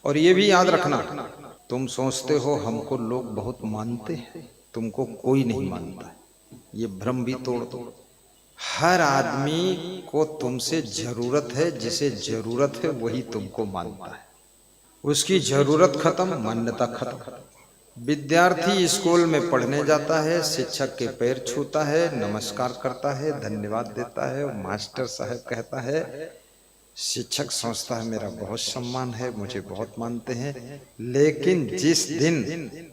और ये भी याद रखना, तुम सोचते हो हमको लोग बहुत मानते हैं, तुमको कोई नहीं मानता। ये भ्रम भी तोड़ दो। हर आदमी को तुमसे जरूरत है, जिसे जरूरत है वही तुमको मानता है। उसकी जरूरत खत्म, मान्यता खत्म। विद्यार्थी स्कूल में पढ़ने जाता है, शिक्षक के पैर छूता है, नमस्कार करता है, धन्यवाद देता है, मास्टर साहब कहता है, शिक्षक सोचता है मेरा बहुत सम्मान है, मुझे बहुत मानते हैं। लेकिन जिस दिन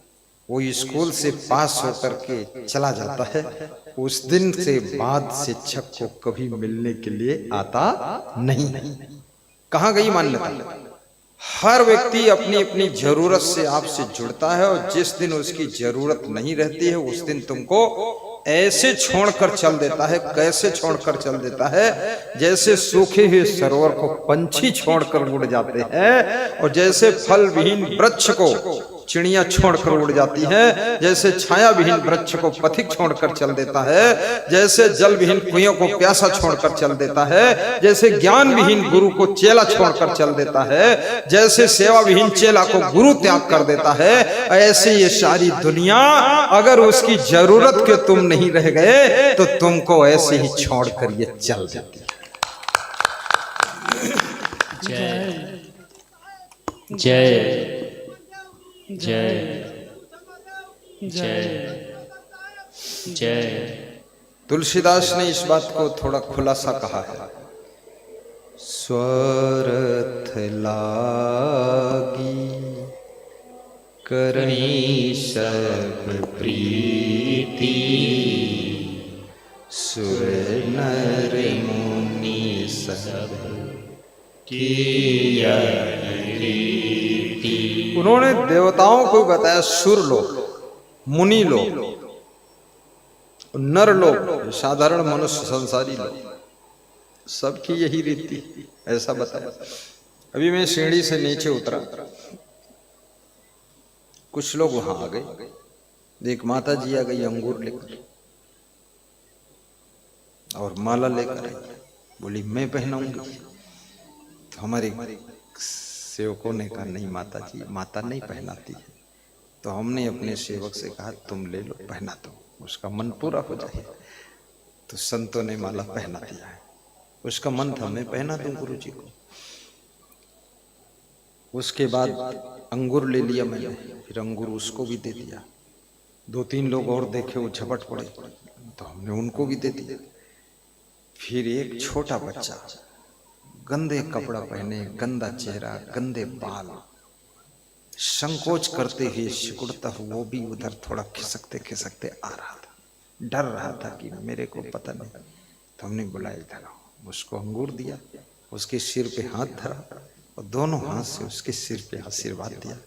वो स्कूल से पास होकर के चला जाता है, उस दिन से बाद शिक्षक को कभी मिलने के लिए आता नहीं। कहाँ गई मान्यता? हर व्यक्ति अपनी अपनी जरूरत से आपसे जुड़ता है, और जिस दिन उसकी जरूरत नहीं रहती है उस दिन तुमको ऐसे छोड़कर चल देता है। कैसे छोड़कर चल देता है? जैसे सूखे हुए सरोवर को पंछी छोड़कर उड़ जाते हैं, और जैसे फल विहीन वृक्ष को चिड़िया छोड़कर उड़ जाती है, जैसे छाया विहीन वृक्ष को पथिक छोड़कर चल देता है, जैसे जल विहीन कुइयों को प्यासा छोड़कर चल देता है, जैसे ज्ञान विहीन गुरु को चेला छोड़कर चल देता है, जैसे सेवा विहीन चेला को गुरु त्याग कर देता है, ऐसे ये सारी दुनिया अगर उसकी जरूरत के तुम नहीं रह गए तो तुमको ऐसे ही छोड़कर ये चल देती है। जय जय जय जय जय। तुलसीदास ने इस बात को थोड़ा खुलासा कहा है। स्वरथ लागी करनी सब प्रीति, सुर नर मुनि सब किया रीति। उन्होंने देवताओं को बताया, सुर लोग, मुनि लोग, नर लोग, साधारण मनुष्य, संसारी लोग, सबकी यही रीति, ऐसा बताया। अभी मैं सीढ़ी से नीचे उतरा, कुछ लोग वहां आ गए। एक माता जी आ गई अंगूर लेकर और माला लेकर आई, बोली मैं पहनाऊंगी। तो हमारे सेवकों ने कहा नहीं माता जी, माता नहीं पहनाती है। तो हमने अपने सेवक से कहा तुम ले लो, पहना दो, उसका मन पूरा हो जाए। तो संतों ने माला पहना दिया है। उसका मन था मैं पहना दूं गुरु जी को। उसके बाद अंगूर ले लिया मैंने, फिर अंगूर उसको भी दे दिया। दो तीन लोग और देखे, वो झपट पड़े, तो हमने उनको भी दे दिया। फिर एक छोटा बच्चा, गंदे कपड़ा पहने, गंदा चेहरा, गंदे बाल, संकोच करते हुए सिकुड़ता हुआ, वो भी उधर थोड़ा खिसकते खिसकते आ रहा था। डर रहा था कि मेरे को पता नहीं। तो हमने बुलाया इधर, उसको अंगूर दिया, उसके सिर पे हाथ धरा और दोनों हाथ से उसके सिर पे आशीर्वाद दिया।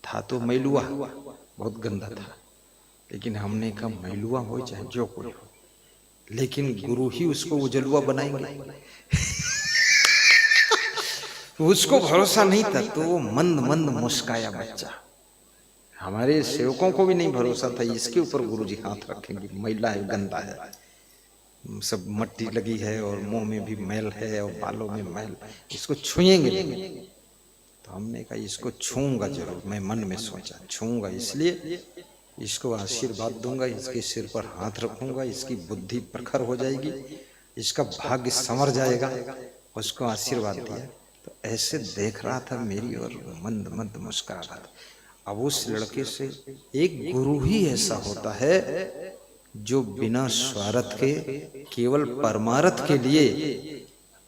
था तो मैलुआ, बहुत गंदा था, लेकिन हमने कहा मैलुआ हो चाहे जो कोई हो, लेकिन गुरु ही उसको उजलुआ बनाएंगे। उसको भरोसा नहीं था, तो वो मंद मंद मुस्काया बच्चा। हमारे सेवकों को भी नहीं भरोसा था इसके ऊपर गुरुजी हाथ रखेंगे, मैला है, गंदा है, सब मट्टी लगी है और मुंह में भी मैल है और बालों में मैल, इसको छुएंगे। तो हमने कहा इसको छूंगा जरूर। मैं मन में सोचा छूंगा, इसलिए इसको आशीर्वाद दूंगा, इसके सिर पर हाथ रखूंगा, इसकी बुद्धि प्रखर हो जाएगी, इसका भाग्य संवर जाएगा। उसको आशीर्वाद दिया। तो ऐसे देख रहा था मेरी और मंद मंद मुस्कुरा रहा था। अब उस लड़के से एक गुरु ही ऐसा होता है जो बिना स्वार्थ के, केवल परमार्थ के लिए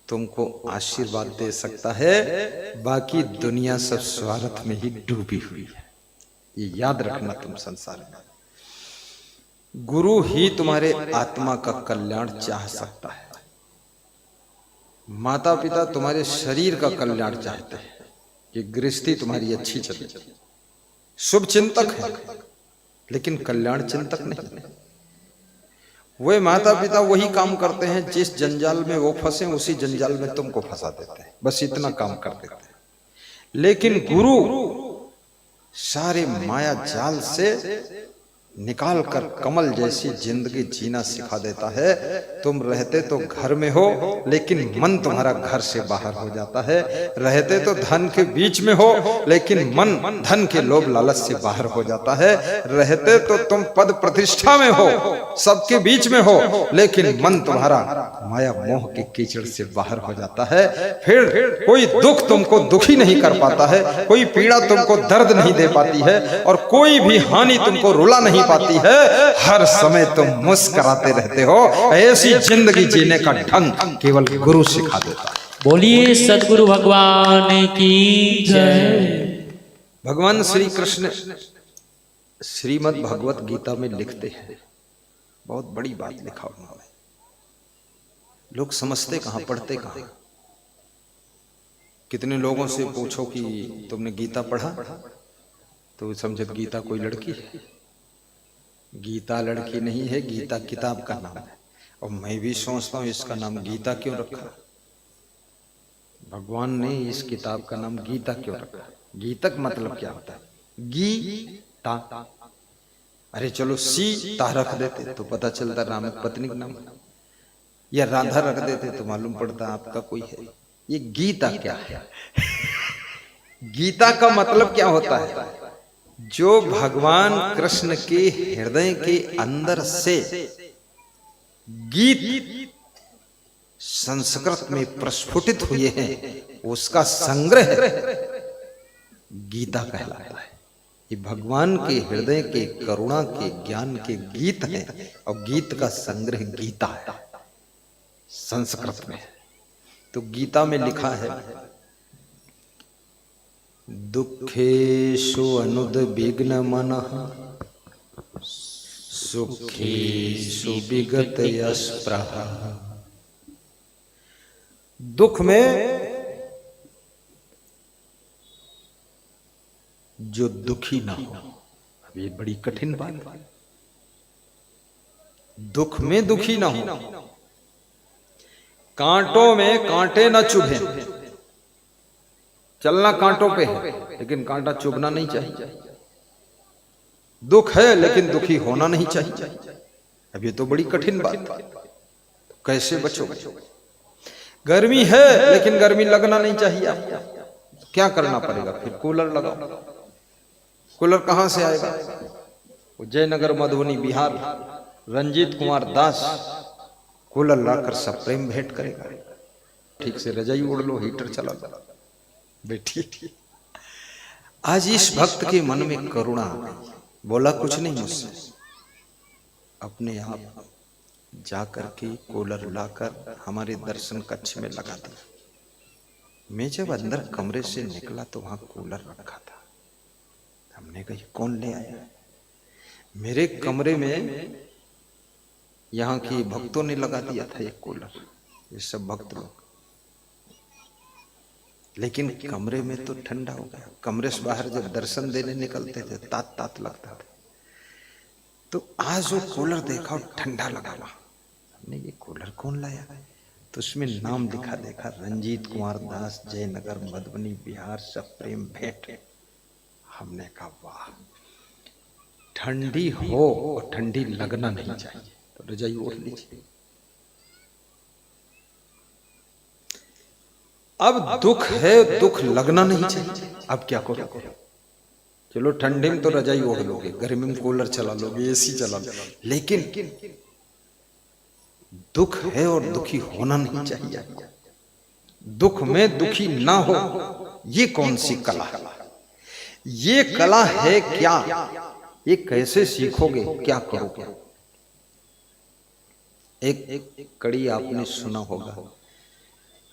तुमको आशीर्वाद दे सकता है। बाकी दुनिया सब स्वार्थ में ही डूबी हुई है, ये याद रखना तुम संसार में। गुरु ही तुम्हारे आत्मा का कल्याण चाह सकता है। माता पिता तुम्हारे शरीर का कल्याण चाहते हैं कि गृहस्थी तुम्हारी अच्छी चले। शुभ चिंतक है लेकिन कल्याण चिंतक नहीं। वे माता पिता वही काम करते हैं जिस जंजाल में वो फंसे उसी जंजाल में तुमको फंसा देते हैं, बस इतना काम कर देते हैं। लेकिन गुरु सारे माया जाल से निकाल कर कमल जैसी जिंदगी जीना सिखा देता है। तुम रहते तो घर में हो लेकिन मन तुम्हारा घर से बाहर हो जाता है। रहते तो धन के बीच में हो लेकिन मन धन के लोभ लालच से बाहर हो जाता है। रहते तो तुम पद प्रतिष्ठा में हो, सबके बीच में हो, लेकिन मन तुम्हारा माया मोह के कीचड़ से बाहर हो जाता है। फिर कोई दुख तुमको दुखी नहीं कर पाता है, कोई पीड़ा तुमको दर्द नहीं दे पाती है, और कोई भी हानि तुमको रुला नहीं पाती है। हर समय तुम मुस्कुराते रहते हो। ऐसी जिंदगी जीने का ढंग केवल गुरु सिखा देता है। बोलिए सदगुरु भगवान की जय। भगवान श्री कृष्ण श्रीमद् भगवत गीता में लिखते हैं, बहुत बड़ी बात लिखा उन्होंने। लोग समझते कहां, पढ़ते कहां। कितने लोगों से पूछो कि तुमने गीता पढ़ा, तो समझे गीता कोई लड़की है। गीता लड़की नहीं है, गीता किताब का नाम है। और मैं भी सोचता हूं इसका नाम गीता क्यों रखा, भगवान ने इस किताब का नाम गीता क्यों रखा। गीतक मतलब क्या होता है, गीता। अरे चलो सीता रख देते तो पता चलता राम पत्नी का नाम, या राधा रख देते तो मालूम पड़ता आपका कोई है। ये गीता क्या है? गीता का मतलब क्या होता है? जो भगवान कृष्ण के हृदय के अंदर से गीत संस्कृत में प्रस्फुटित हुए हैं, उसका संग्रह गीता कहलाता है। ये भगवान के हृदय के करुणा के ज्ञान के गीत हैं, और गीत का संग्रह गीता है संस्कृत में। तो गीता में लिखा है, दुखेषु अनुद्विग्न मनः सुखेषु विगतय स्पृहा। दुख में जो दुखी ना हो। अब ये बड़ी कठिन बात है, दुख में दुखी ना हो। कांटों में कांटे न चुभे। चलना कांटों पे है, लेकिन कांटा चुभना नहीं चाहिए। दुख है लेकिन दुखी होना नहीं चाहिए। अब ये तो बड़ी कठिन बात है, तो कैसे बचोगे? गर्मी है लेकिन गर्मी लगना नहीं चाहिए आपको। क्या करना पड़ेगा? फिर कूलर लगाओ। कूलर कहां से आएगा? जयनगर, मधुबनी, बिहार, रंजीत कुमार दास कूलर लाकर सब प्रेम भेंट करेगा। ठीक से रजाई ओढ़ लो, हीटर चला लो, बैठिए। आज इस भक्त के मन में करुणा आ गई। बोला कुछ नहीं मुझसे, अपने आप जाकर के कूलर लाकर हमारे दर्शन कक्ष में लगा दिया। मैं जब अंदर कमरे से निकला तो वहां कूलर रखा था। हमने कहा कौन ले आया? मेरे कमरे में यहाँ के भक्तों ने लगा दिया था एक कूलर, ये सब भक्त लोग। लेकिन कमरे में तो ठंडा हो गया। कमरे से बाहर जब दर्शन देने निकलते थे तात तात लगता था। तो आज वो कूलर देखा और ठंडा लगा। हमने ये कूलर कौन लाया? तो उसमें नाम लिखा देखा, रंजीत कुमार दास, जयनगर, मधुबनी, बिहार, सब प्रेम भेंट। हमने कहा वाह, ठंडी हो और ठंडी लगना नहीं चाहिए, तो रजाई ओढ़ लीजिए। अब दुख है, दुख लगना नहीं चाहिए। अब क्या करो? चलो ठंडी में तो रजाई ओढ़ लोगे, गर्मी में कूलर चला लोगे, एसी चला लोगे, लेकिन दुख है और दुखी होना नहीं चाहिए। दुख में दुखी ना हो, ये कौन सी कला है? ये कला है क्या? ये कैसे सीखोगे? क्या करोगे? एक कड़ी आपने सुना होगा,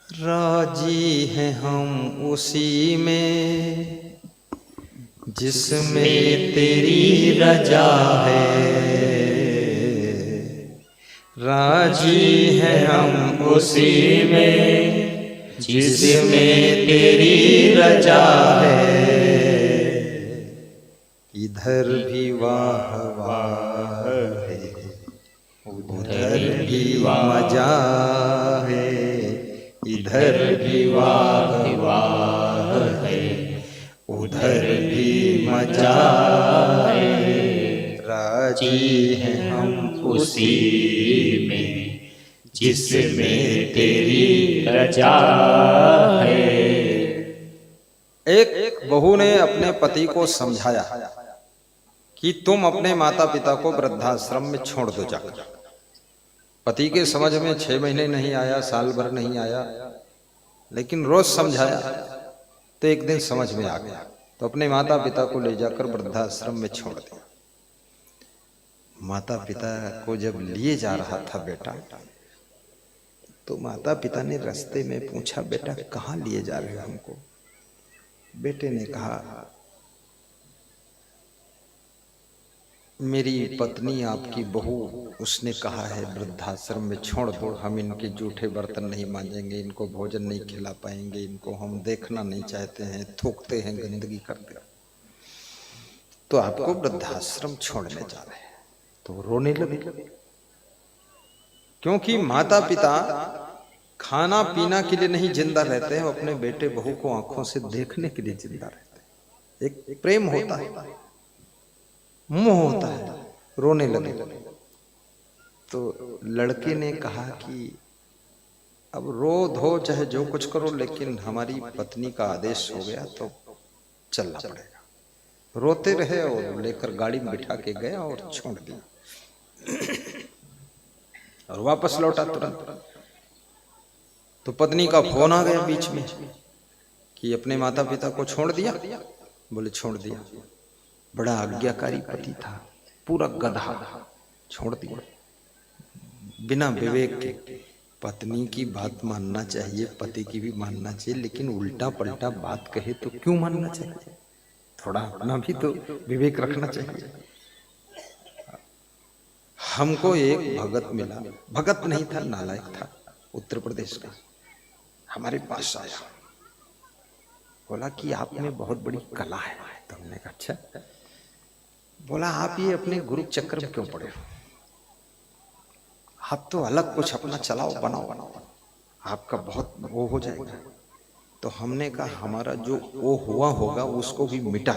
राजी हैं हम उसी में जिसमें तेरी रजा है। राजी हैं हम उसी में जिसमें तेरी रजा है। इधर भी वाह वाह है, उधर भी मजा है। इधर भी वाह वाह है, उधर भी मजा है। जी हैं हम उसी में जिसमें तेरी रजा है। एक बहू ने अपने पति को समझाया कि तुम अपने माता पिता को वृद्धाश्रम में छोड़ दो जाकर। पति के समझ में 6 महीने नहीं आया, साल भर नहीं आया, लेकिन रोज समझाया तो एक दिन समझ में आ गया, तो अपने माता पिता को ले जाकर वृद्धाश्रम में छोड़ दिया। माता पिता को जब लिए जा रहा था बेटा, तो माता पिता ने रास्ते में पूछा, बेटा कहाँ लिए जा रहे हो हमको? बेटे ने कहा, मेरी पत्नी आपकी बहू, उसने कहा है वृद्धाश्रम में छोड़ दो, हम इनके जूठे बर्तन नहीं मांजेंगे, इनको भोजन नहीं खिला पाएंगे, इनको हम देखना नहीं चाहते हैं, थूकते हैं, गंदगी करते हैं, तो आपको वृद्धाश्रम छोड़ने जा रहे हैं। तो रोने लगे, क्योंकि माता पिता खाना पीना के लिए नहीं जिंदा रहते हैं, अपने बेटे बहू को आंखों से देखने के लिए जिंदा रहते हैं। एक प्रेम होता है, मोह होता है। रोने लगे। तो लड़के ने कहा कि अब रो धो चाहे जो कुछ करो, लेकिन हमारी पत्नी का आदेश हो गया तो चलना पड़ेगा। रोते रहे और लेकर गाड़ी में बिठा के गया और छोड़ दिया और वापस लौटा तुरंत। तो पत्नी का फोन आ गया बीच में कि अपने माता पिता को छोड़ दिया। बोले छोड़ दिया। बड़ा आज्ञाकारी पति था, पूरा गधा, छोड़ दिया बिना विवेक के। पत्नी की बात मानना चाहिए, पति की भी मानना चाहिए, लेकिन उल्टा पलटा बात कहे तो क्यों मानना चाहिए? थोड़ा अपना भी तो विवेक रखना चाहिए। हमको एक भगत मिला, भगत नहीं था, नालायक था, उत्तर प्रदेश का। हमारे पास आया, बोला कि आप में बहुत बड़ी कला है। तो हमने कहा अच्छा। बोला आप ये अपने गुरु चक्र में क्यों पड़े हो? आप तो अलग कुछ अपना चलाओ, बनाओ, आपका बहुत वो हो जाएगा। तो हमने कहा हमारा जो वो हुआ होगा उसको भी मिटा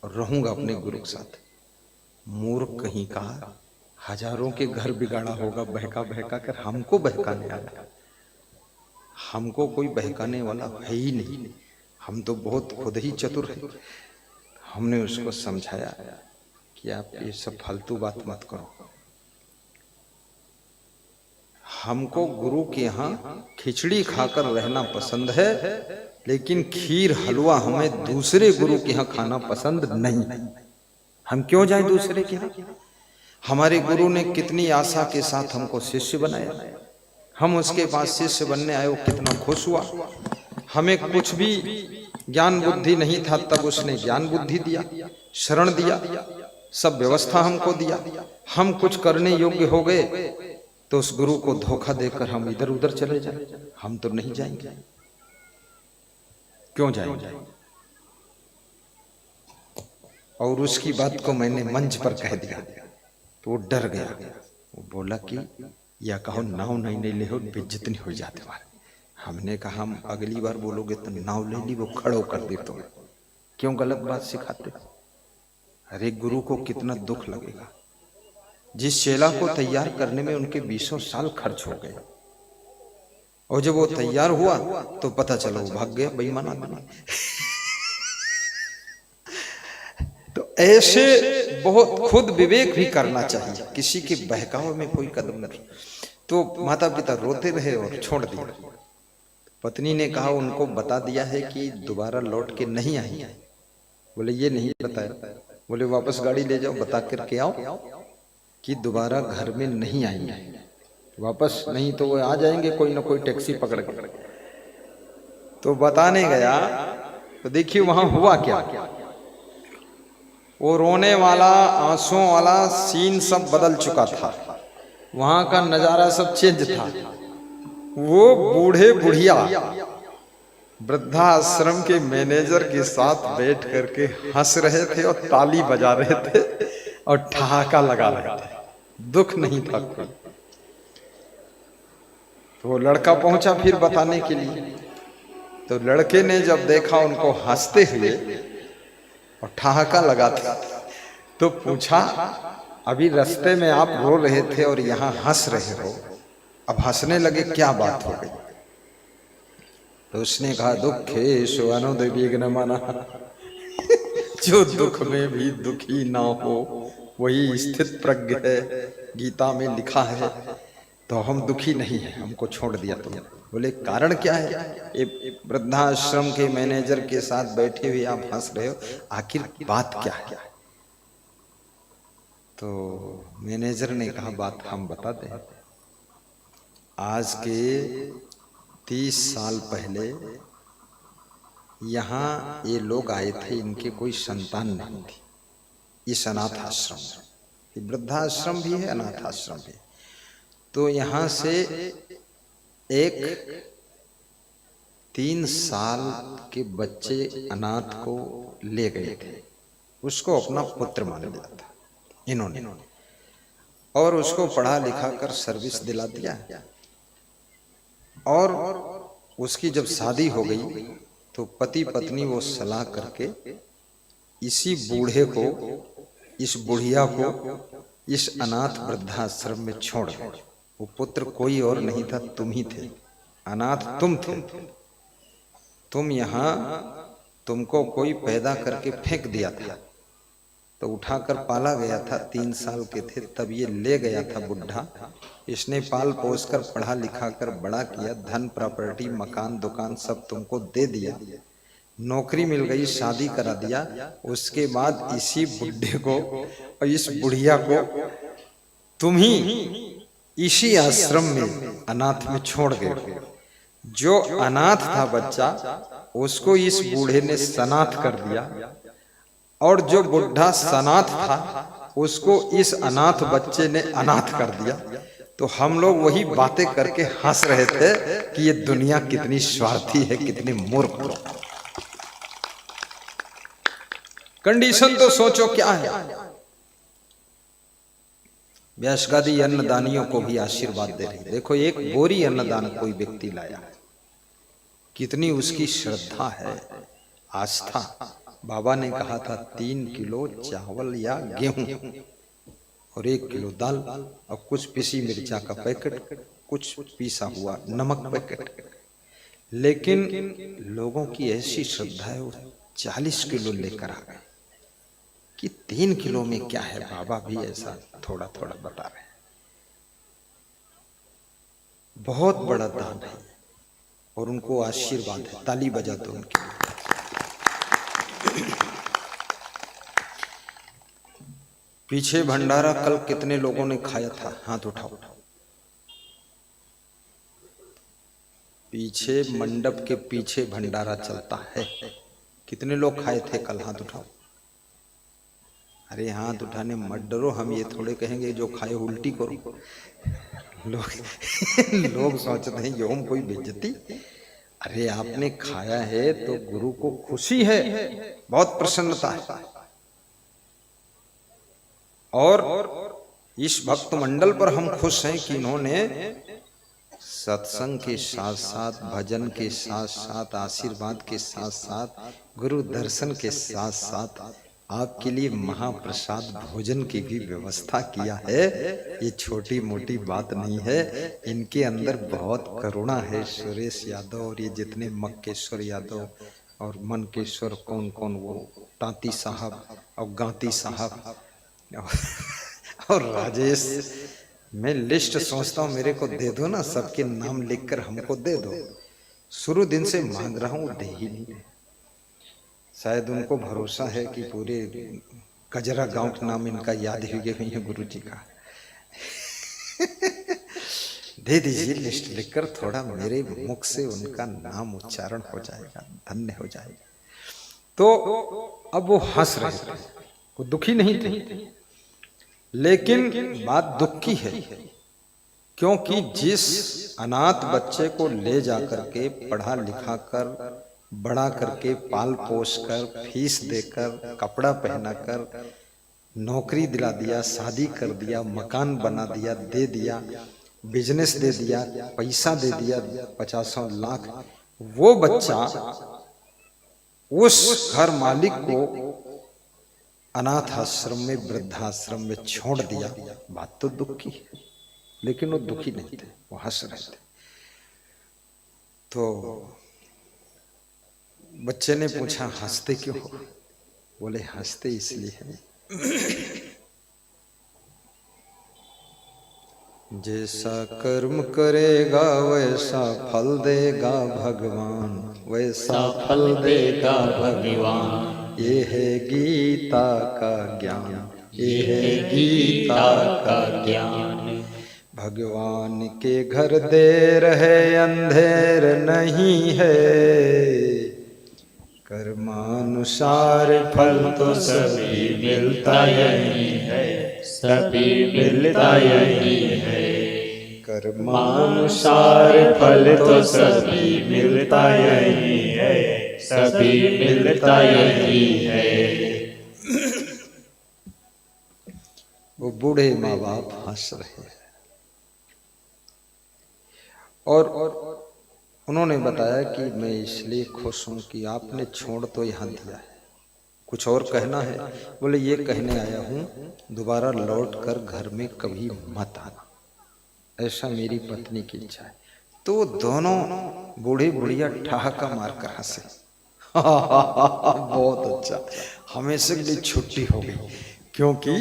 और रहूंगा अपने गुरु के साथ। मूर्ख कहीं का, हजारों के घर बिगाड़ा होगा बहका बहका कर, हमको बहकाने आया। हमको कोई बहकाने वाला है ही नहीं, हम तो बहुत खुद ही चतुर हैं। हमने उसको समझाया कि आप ये सब फालतू बात मत करो। हमको गुरु के यहाँ खिचड़ी खाकर रहना पसंद है, लेकिन खीर हलवा हमें दूसरे गुरु के यहाँ खाना पसंद नहीं। हम क्यों जाएं दूसरे के यहाँ? हमारे गुरु ने कितनी आशा के साथ हमको शिष्य बनाया, हम उसके पास शिष्य बनने आए, वो कितना खुश हुआ। हमें कुछ भी ज्ञान बुद्धि नहीं था, तब उसने ज्ञान बुद्धि दिया, शरण दिया, सब व्यवस्था हमको दिया। हम कुछ करने योग्य हो गए तो उस गुरु को धोखा देकर हम इधर उधर चले जाएं। हम तो नहीं जाएंगे, क्यों जाएंगे? और उसकी बात को मैंने मंच पर कह दिया तो वो डर गया। वो बोला कि या कहो नाव नहीं ले हो, बेइज्जत नहीं हो जाते हमारे। हमने कहा हम अगली बार बोलोगे तो नाव ले ली, वो खड़ो कर दे। तो क्यों गलत बात सिखाते? अरे गुरु को कितना दुख लगेगा। जिस चेला को तैयार करने में उनके 20 साल खर्च हो गए, और जब वो तैयार हुआ तो पता चला वो भाग गया, बेईमान आदमी। तो ऐसे बहुत खुद विवेक भी करना चाहिए, किसी के बहकावे में कोई कदम नहीं। तो माता पिता रोते रहे और छोड़ दिया। पत्नी ने कहा उनको बता दिया है कि दोबारा लौट के नहीं आई। बोले ये नहीं बताया। बोले वापस गाड़ी ले जाओ, बता करके आओ कि दोबारा घर में नहीं आएंगे वापस, नहीं तो वो आ जाएंगे कोई ना कोई टैक्सी पकड़ के। तो बताने गया तो देखिए वहां हुआ क्या। वो रोने वाला, आंसुओं वाला सीन सब बदल चुका था, वहां का नजारा सब चेंज था। वो बूढ़े बुढ़िया वृद्धाश्रम के मैनेजर के साथ बैठ करके हंस रहे थे और ताली बजा रहे थे और ठहाका लगा रहे थे। दुख नहीं था कोई। तो वो लड़का पहुंचा फिर बताने के लिए। तो लड़के ने जब देखा उनको हंसते हुए और ठहाका लगाते, तो पूछा अभी रास्ते में आप रो रहे थे और यहाँ हंस रहे हो, अब हंसने लगे, क्या बात हो गई? तो उसने कहा दुखेषु अनुद्विग्नमनः, जो दुख में भी दुखी ना हो वही स्थित प्रज्ञ है, गीता में लिखा है। तो हम दुखी नहीं है, हमको छोड़ दिया तुमने। बोले कारण क्या है? ये वृद्धाश्रम के मैनेजर के साथ बैठे हुए आप हंस रहे हो, आखिर बात क्या है? तो मैनेजर ने कहा बात हम बताते हैं। आज के 30 साल पहले यहाँ ये लोग आए थे, इनके कोई संतान नहीं थी इस अनाथ आश्रम में। वृद्धाश्रम भी है, अनाथ आश्रम भी। तो यहाँ से एक 3 साल के बच्चे अनाथ को ले गए थे, उसको अपना पुत्र मान लिया था इन्होंने, और उसको पढ़ा लिखा कर सर्विस दिला दिया। और उसकी जब शादी हो गई तो पति पत्नी वो सलाह करके इसी बूढ़े को, इस बुढ़िया को इस अनाथ वृद्धाश्रम में छोड़ गए। वो पुत्र कोई और नहीं था, तुम ही थे, अनाथ तुम थे। तुम यहाँ, तुमको कोई पैदा करके फेंक दिया था, तो उठाकर पाला गया था। 3 साल के थे तब ये ले गया था बुढ़ा, इसने पाल पोस कर पढ़ा लिखा कर बड़ा किया, धन प्रॉपर्टी मकान दुकान सब तुमको दे दिया, नौकरी मिल गई, शादी करा दिया। उसके बाद इसी बुढ़े को और इस बुढ़िया को तुम ही इसी आश्रम में अनाथ में छोड़ गए। जो अनाथ था बच्चा, उसको इस बूढ़े ने सनाथ कर दिया, और जो बुढ़ा सनाथ था उसको इस अनाथ बच्चे ने अनाथ कर दिया। तो हम लोग वही बातें करके हंस रहे थे कि ये दुनिया कितनी स्वार्थी है, कितनी मूर्ख है। कंडीशन तो सोचो क्या है। व्यासगादी अन्नदानियों को भी आशीर्वाद दे रही। देखो, एक बोरी अन्नदान कोई व्यक्ति लाया, कितनी उसकी श्रद्धा है, आस्था। बाबा ने कहा था 3 किलो चावल या गेहूं और 1 किलो दाल और कुछ पिसी मिर्चा का पैकेट, कुछ पीसा हुआ नमक पैकेट। लेकिन लोगों की ऐसी श्रद्धा है, वो 40 किलो लेकर आ गए कि 3 किलो में क्या है, बाबा भी ऐसा थोड़ा थोड़ा बता रहे हैं। बहुत बड़ा दान है और उनको आशीर्वाद है, ताली बजा दो उनके लिए। पीछे भंडारा कल कितने लोगों ने खाया था? हाथ उठाओ। पीछे मंडप के पीछे भंडारा चलता है, कितने लोग खाए थे कल? हाथ उठाओ। अरे हाथ उठाने मत डरो, हम ये थोड़े कहेंगे जो खाए उल्टी करो। लोग सोचते हैं ये हम कोई बेइज्जती। अरे आपने खाया है तो गुरु को खुशी है, बहुत प्रसन्नता है। और इस भक्त मंडल पर हम खुश हैं कि इन्होंने सत्संग के साथ साथ, भजन के साथ साथ, आशीर्वाद के साथ साथ, गुरु दर्शन के साथ साथ आपके लिए महाप्रसाद भोजन की भी व्यवस्था किया है। ये छोटी मोटी बात नहीं है, इनके अंदर बहुत करुणा है। सुरेश यादव और ये जितने मक्केश्वर यादव और मनकेश्वर, कौन कौन वो, तांती साहब और गांती साहब और राजेश, मैं लिस्ट सोचता हूँ मेरे को दे दो ना, सबके नाम लिखकर हमको दे दो। शुरू दिन से मांग रहा हूँ, दे ही नहीं। शायद उनको भरोसा है कि पूरे कजरा गांव का नाम इनका याद ही हुई है गुरु जी का। दे दीजिए लिस्ट लिखकर, थोड़ा मेरे मुख से उनका नाम उच्चारण हो जाएगा, धन्य हो जाएगा। तो अब वो हंस रहे थे, वो दुखी नहीं थे, लेकिन बात दुख की है, क्योंकि जिस अनाथ बच्चे को ले जाकर के पढ़ा लिखा कर, बड़ा करके, पाल पोस कर, फीस देकर, कपड़ा पहनाकर, नौकरी दिला दिया, शादी कर दिया, मकान बना दिया, दे दिया, बिजनेस दे दिया, पैसा दे दिया 50 लाख, वो बच्चा उस घर मालिक को अनाथ आश्रम में, वृद्धाश्रम में छोड़ दिया, बात तो दुख की है, लेकिन वो दुखी नहीं थे, वो हंस रहे थे। तो बच्चे ने पूछा हंसते क्यों हो? बोले हंसते इसलिए हैं जैसा कर्म करेगा वैसा फल देगा भगवान, वैसा फल देगा भगवान। ये है गीता का ज्ञान, ये है गीता का ज्ञान। भगवान के घर देर है, अंधेर नहीं है, कर्मानुसार फल तो सभी मिलता यही है, सभी मिलता यही है। कर्मानुसार फल तो सभी मिलता यही है, सभी मिलता यही है। वो बूढ़े माँ बाप हंस रहे हैं और उन्होंने बताया कि मैं इसलिए खुश हूं कि आपने छोड़ तो यहाँ दिया है, कुछ और कहना है? बोले ये कहने आया हूं, दोबारा लौट कर घर में कभी मत आना, ऐसा मेरी पत्नी की इच्छा है। तो दोनों बूढ़े बुढ़िया ठहाका मारकर हंसे बहुत अच्छा, हमेशा के लिए छुट्टी हो गई, क्योंकि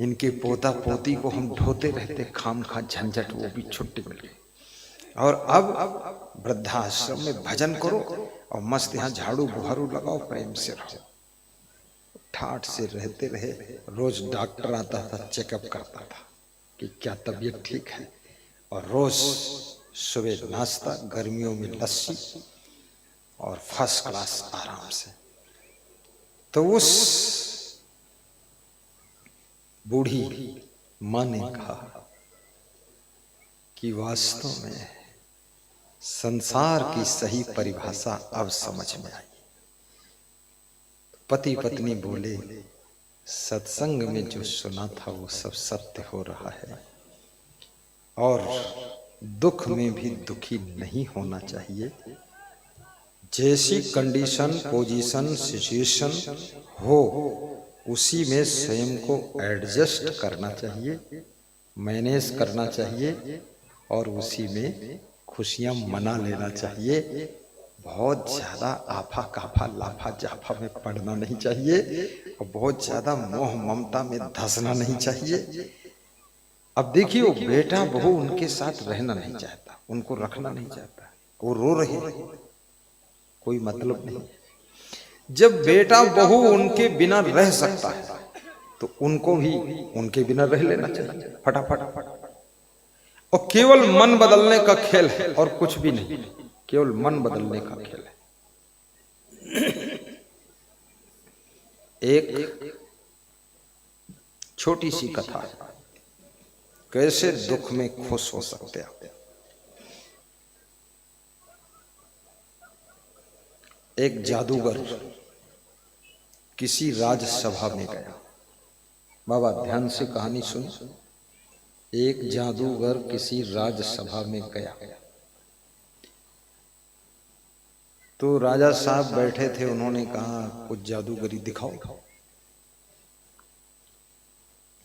इनके पोता पोती को हम ढोते रहते खाम खा झंझट, वो भी छुट्टी मिल गई। और अब वृद्धाश्रम में भजन करो और मस्त यहाँ झाड़ू बुहारू लगाओ, प्रेम से रहो, ठाठ से रहते रहे। रोज डॉक्टर आता था, चेकअप करता था कि क्या तबीयत ठीक है, और रोज सुबह नाश्ता, गर्मियों में लस्सी और फर्स्ट क्लास आराम से। तो उस बूढ़ी माँ ने कहा कि वास्तव में संसार की सही परिभाषा अब समझ में आई। पति पत्नी बोले सत्संग में जो सुना था वो सब सत्य हो रहा है, और दुख में भी दुखी नहीं होना चाहिए। जैसी कंडीशन, पोजीशन, सिचुएशन हो उसी में स्वयं को एडजस्ट करना चाहिए, मैनेज करना चाहिए, और उसी में खुशियां मना लेना चाहिए। बहुत ज्यादा आफा काफा लाफा जाफा में पड़ना नहीं चाहिए, और बहुत ज्यादा मोह ममता में धंसना नहीं चाहिए। अब देखिए वो बेटा बहू उनके साथ रहना नहीं चाहता, उनको रखना नहीं चाहता, वो रो रहे, कोई मतलब नहीं। जब बेटा बहू उनके बिना रह सकता है तो उनको भी उनके बिना रह लेना चाहिए फटाफट। और केवल मन बदलने का खेल है और कुछ भी नहीं, केवल मन बदलने का खेल है। एक छोटी सी कथा है, कैसे दुख में खुश हो सकते हैं। एक जादूगर किसी राजसभा में गया। बाबा ध्यान से कहानी सुन। एक जादूगर किसी राजसभा में गया तो राजा साहब बैठे थे, उन्होंने कहा कुछ जादूगरी दिखाओ।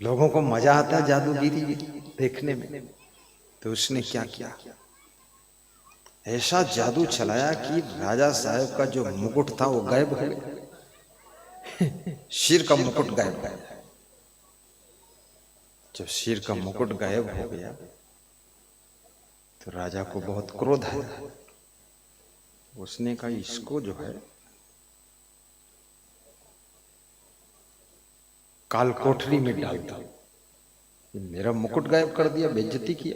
लोगों को मजा आता है जादूगिरी देखने में, तो उसने क्या किया, ऐसा जादू चलाया कि राजा साहब का जो मुकुट था वो गायब हो गया। सिर का मुकुट गायब हो गया। जब सिर का मुकुट गायब हो गया तो राजा को बहुत क्रोध आया। उसने कहा इसको जो है काल कोठरी में डाल दो, मेरा मुकुट गायब कर दिया, बेइज्जती किया,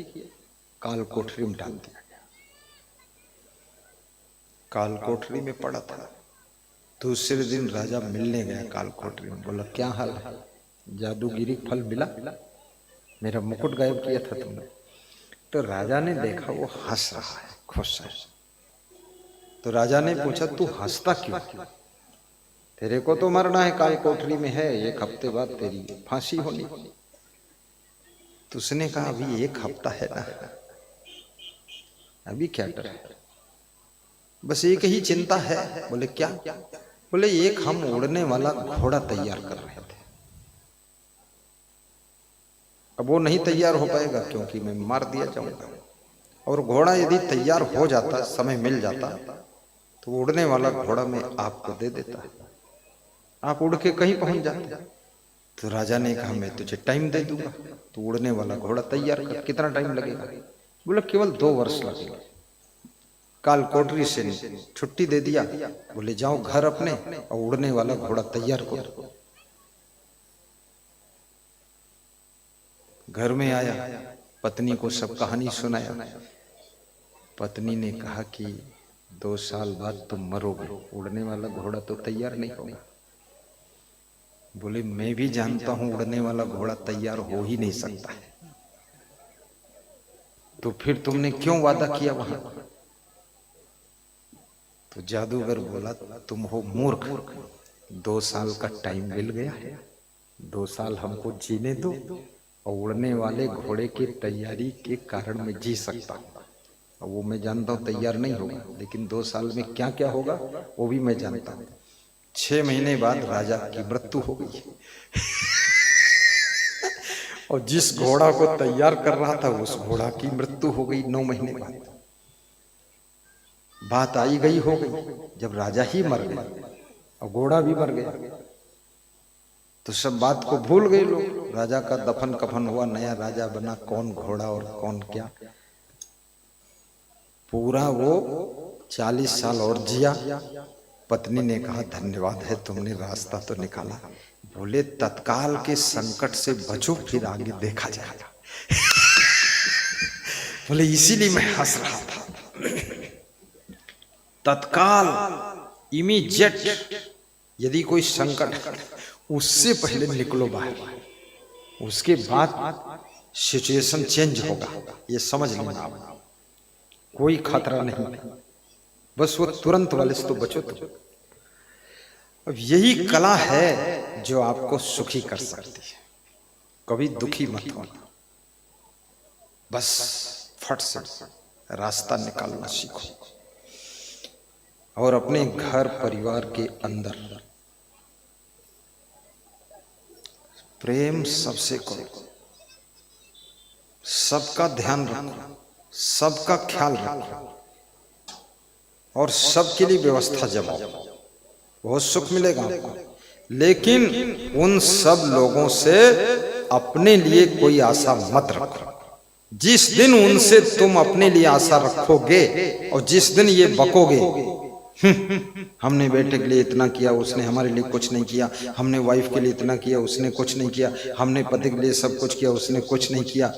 काल कोठरी में डाल दिया गया। काल कोठरी में पड़ा था। दूसरे दिन राजा मिलने गया काल कोठरी में, बोला क्या हाल है, जादूगिरी फल मिला, मेरा मुकुट गायब किया था तुमने। तो राजा ने देखा वो हंस रहा है, खुश है। तो राजा ने पूछा तू हंसता क्यों, तेरे को तो मरना है, काल कोठरी में है, 1 हफ्ते बाद तेरी फांसी होनी। तो उसने कहा अभी 1 हफ्ता है ना, अभी क्या डर है, बस एक ही चिंता है। बोले क्या, बोले एक हम उड़ने वाला घोड़ा तैयार कर रहे थे। अब वो नहीं तैयार हो पाएगा क्योंकि मैं मार दिया जाऊंगा, और घोड़ा यदि तैयार हो जाता, समय मिल जाता, तो उड़ने वाला घोड़ा मैं आपको दे देता, आप उड़ के कहीं पहुंच जाते। तो राजा ने कहा मैं तुझे टाइम दे दूंगा, तो उड़ने वाला घोड़ा तैयार कर। कितना टाइम लगेगा? बोला केवल 2 वर्ष लगेगा। काल कोठरी से छुट्टी दे दिया, बोले जाओ घर अपने और उड़ने वाला घोड़ा तैयार करो। घर में आया, पत्नी को सब कहानी सुनाया। पत्नी ने कहा कि 2 साल बाद तुम मरोगे, उड़ने वाला घोड़ा तो तैयार नहीं होगा। बोले मैं भी जानता हूं उड़ने वाला घोड़ा तैयार हो ही नहीं सकता, तो फिर तुमने क्यों वादा किया वहां? तो जादूगर बोला तुम हो मूर्ख, 2 साल का टाइम मिल गया, 2 साल हमको जीने दो, और उड़ने वाले घोड़े की तैयारी के कारण मैं जी सकता हूँ। और वो मैं जानता हूँ तैयार नहीं होगा, लेकिन 2 साल में क्या क्या होगा वो भी मैं जानता हूँ। 6 महीने बाद राजा की मृत्यु हो गई और जिस घोड़ा को तैयार कर रहा था उस घोड़ा की मृत्यु हो गई 9 महीने बाद। बात आई गई हो गई, जब राजा ही मर गया और घोड़ा भी मर गया, तो सब बात को भूल गए लोग। राजा का दफन कफन हुआ, नया राजा बना, कौन घोड़ा और कौन क्या। पूरा वो 40 साल और जिया। पत्नी ने कहा धन्यवाद है, तुमने रास्ता तो निकाला। बोले तत्काल के संकट से बचो, फिर आगे देखा जाएगा। बोले इसीलिए मैं हंस रहा था। तत्काल, इमीडिएट, यदि कोई संकट, उससे पहले निकलो बाहर, उसके बाद सिचुएशन चेंज होगा, ये समझ लेना आप। कोई खतरा नहीं, बस वो तुरंत वाले से तो बचो। तो अब यही कला है जो आपको सुखी कर सकती है। कभी दुखी मत होना, बस फट से रास्ता निकालना सीखो, और अपने घर परिवार के अंदर प्रेम सबसे करो, सबका ध्यान रखो, सबका ख्याल रखो, और सबके लिए व्यवस्था जमाओ, बहुत सुख मिलेगा आपको। लेकिन उन सब लोगों से अपने लिए कोई आशा मत रखो। जिस दिन उनसे तुम अपने लिए आशा रखोगे और जिस दिन ये बकोगे, हमने बेटे के लिए इतना किया, उसने हमारे लिए कुछ नहीं किया, हमने वाइफ के लिए इतना किया, उसने कुछ नहीं किया, हमने पति के लिए सब कुछ किया, उसने कुछ नहीं किया,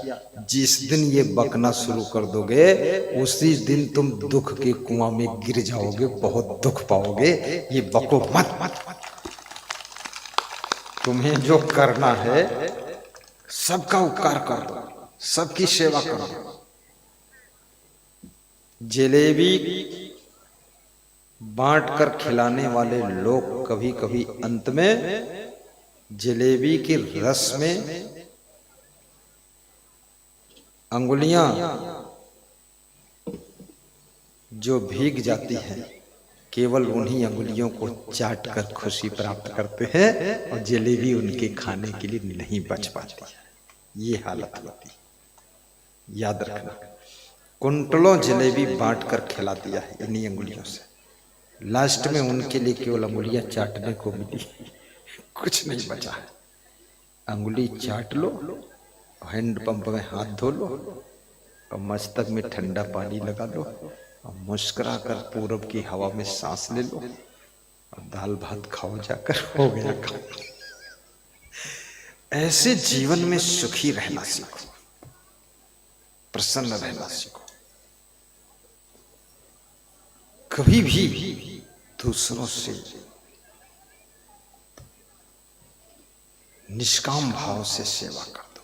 जिस दिन ये बकना शुरू कर दोगे उसी दिन तुम दुख के कुआं में गिर जाओगे, बहुत दुख पाओगे। ये बको मत। तुम्हें जो करना है सबका उपकार कर दो, सबकी सेवा करो। जलेबी बांट कर खिलाने वाले लोग कभी कभी अंत में जलेबी के रस में अंगुलियां जो भीग जाती हैं, केवल उन्हीं अंगुलियों को चाट कर खुशी प्राप्त करते हैं, और जलेबी उनके खाने के लिए नहीं बच पाती। ये हालत होती, याद रखना। कुंटलों जलेबी बांट कर खिला दिया है इन्हीं अंगुलियों से, लास्ट में उनके लिए केवल अंगुलियां चाटने को मिली, कुछ नहीं बचा है। अंगुली चाट लो, हैंडपंप में हाथ धो लो, और मस्तक में ठंडा पानी लगा लो, और मुस्कुरा कर पूरब की हवा में सांस ले लो, और दाल भात खाओ जाकर, हो गया काम। ऐसे जीवन में सुखी रहना सीखो, प्रसन्न रहना सीखो। कभी भी दूसरों से निष्काम भाव से सेवा कर दो।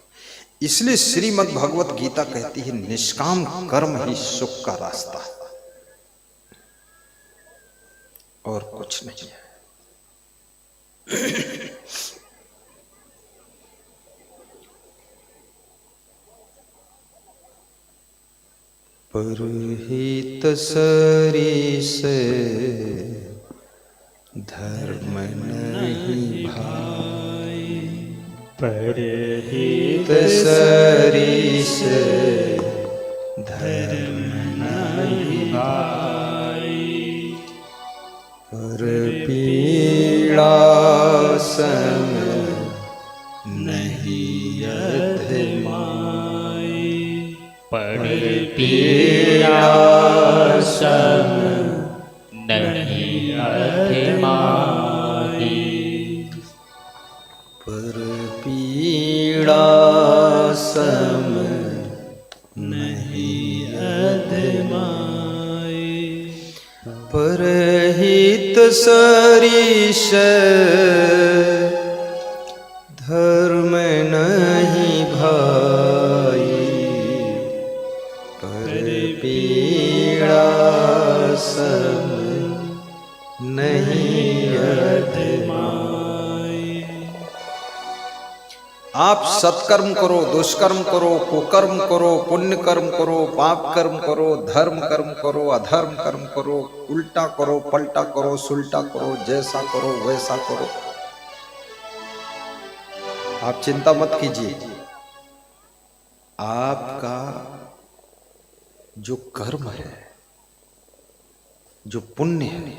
इसलिए श्रीमद् भगवत गीता कहती है निष्काम कर्म ही सुख का रास्ता है, और कुछ नहीं है। परहित सरिस धर्म नहीं भाई, परहित सरीस धर्म नहीं भाई, पर पीड़ा सम नहीं अधमाई, पर पीड़ा सम नहीं अधमाई, पर पीड़ा सम नहीं अधमाई, परहित सरीस धर्म नहीं भाई, पर पीड़ा सम नहीं अधमाई। आप सत्कर्म करो, दुष्कर्म करो, कुकर्म करो, पुण्य कर्म करो, पाप कर्म करो, धर्म कर्म करो, अधर्म कर्म करो, उल्टा करो, पलटा करो, सुलटा करो, जैसा करो वैसा करो, आप चिंता मत कीजिए। आपका जो कर्म है, जो पुण्य है,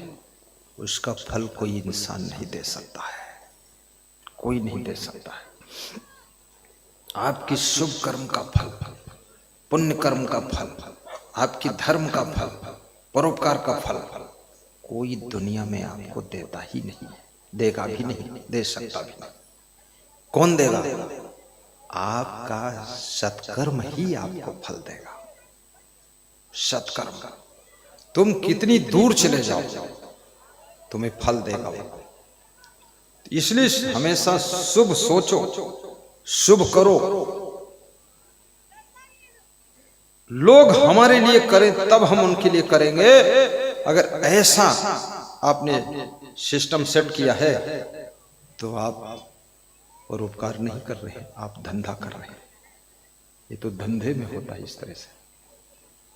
उसका फल कोई इंसान नहीं दे सकता है, कोई नहीं दे सकता है। आपकी शुभ कर्म का फल, पुण्य कर्म का फल, आपकी धर्म का फल, परोपकार का फल कोई दुनिया में आपको देता ही नहीं, देगा भी नहीं, दे सकता भी नहीं। कौन देगा? आपका सत्कर्म ही आपको फल देगा। सत्कर्म, तुम कितनी दूर चले जाओ तुम्हें फल देगा। इसलिए हमेशा शुभ सोचो, शुभ करो। लोग हमारे लिए करें तब हम उनके लिए करेंगे। अगर ऐसा आपने सिस्टम सेट किया है तो आप परोपकार नहीं कर रहे, आप धंधा कर रहे हैं। ये तो धंधे में होता है इस तरह से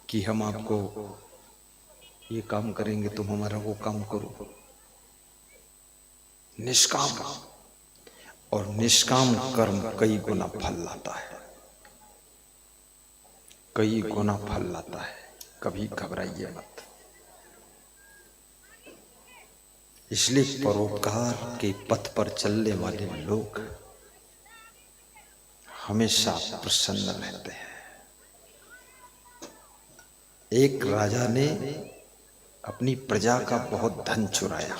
कि हम आपको ये काम करेंगे, तुम हमारा वो काम करो। निष्काम, और निष्काम कर्म कई गुना फल लाता है, कई गुना फल लाता है। कभी घबराइए मत। इसलिए परोपकार के पथ पर चलने वाले लोग हमेशा प्रसन्न रहते हैं। एक राजा ने अपनी प्रजा का बहुत धन चुराया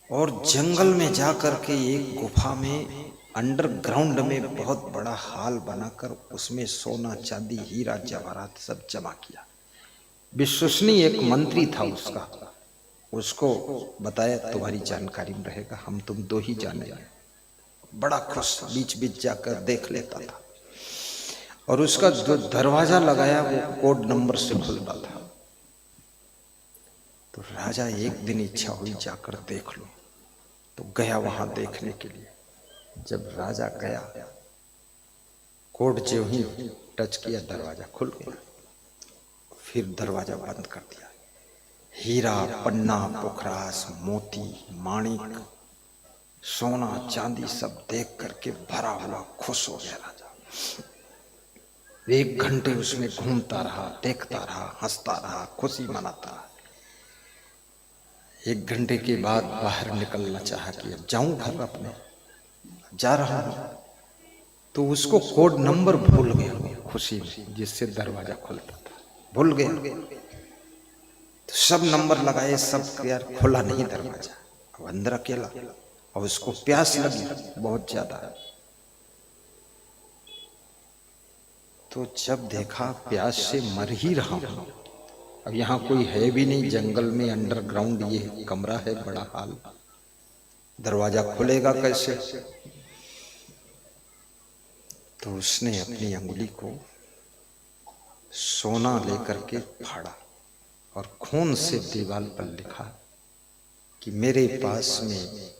और जंगल में जाकर के एक गुफा में अंडरग्राउंड में बहुत बड़ा हाल बनाकर उसमें सोना, चांदी, हीरा, जवाहरात सब जमा किया। विश्वसनीय एक मंत्री था उसका, उसको बताया तुम्हारी जानकारी में रहेगा, हम तुम दो ही जानेंगे। बड़ा खुश, बीच बीच जाकर देख लेता था और उसका जो दरवाजा लगाया वो कोड नंबर से खुलता था। तो राजा एक दिन इच्छा हुई जाकर देख लो, तो गया वहां देखने के लिए। जब राजा गया, कोड जो ही टच किया दरवाजा खुल गया, फिर दरवाजा बंद कर दिया। हीरा, पन्ना, पुखरास, मोती, माणिक, सोना, चांदी सब देख करके भरा हुआ खुश हो गया राजा। 1 घंटे उसमें घूमता रहा, देखता रहा, हंसता रहा, खुशी मनाता रहा। 1 घंटे के बाद बाहर निकलना चाहा कि अब जाऊं घर अपने, जा रहा हूं, तो उसको कोड नंबर भूल गया खुशी में, जिससे दरवाजा खुलता था, भूल गया। तो सब नंबर लगाए, सब यार खुला नहीं दरवाजा। अब अंदर अकेला और उसको प्यास लगी बहुत ज्यादा। तो जब देखा प्यास से मर ही रहा हूं, अब यहाँ कोई है भी नहीं, जंगल में अंडरग्राउंड ये कमरा है, बड़ा हाल, दरवाजा खुलेगा कैसे? तो उसने अपनी अंगुली को सोना लेकर के फाड़ा और खून से दीवार पर लिखा कि मेरे पास में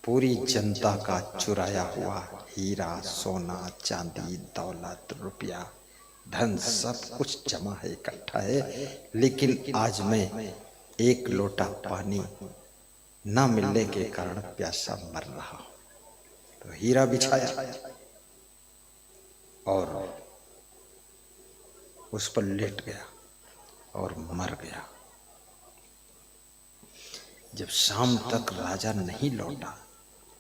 पूरी जनता का चुराया हुआ हीरा, सोना, चांदी, दौलत, रुपया, धन सब कुछ जमा है, इकट्ठा है, लेकिन आज मैं एक लोटा पानी न मिलने के कारण प्यासा मर रहा हूं। तो हीरा बिछाया और उस पर लेट गया और मर गया। जब शाम तक राजा नहीं लौटा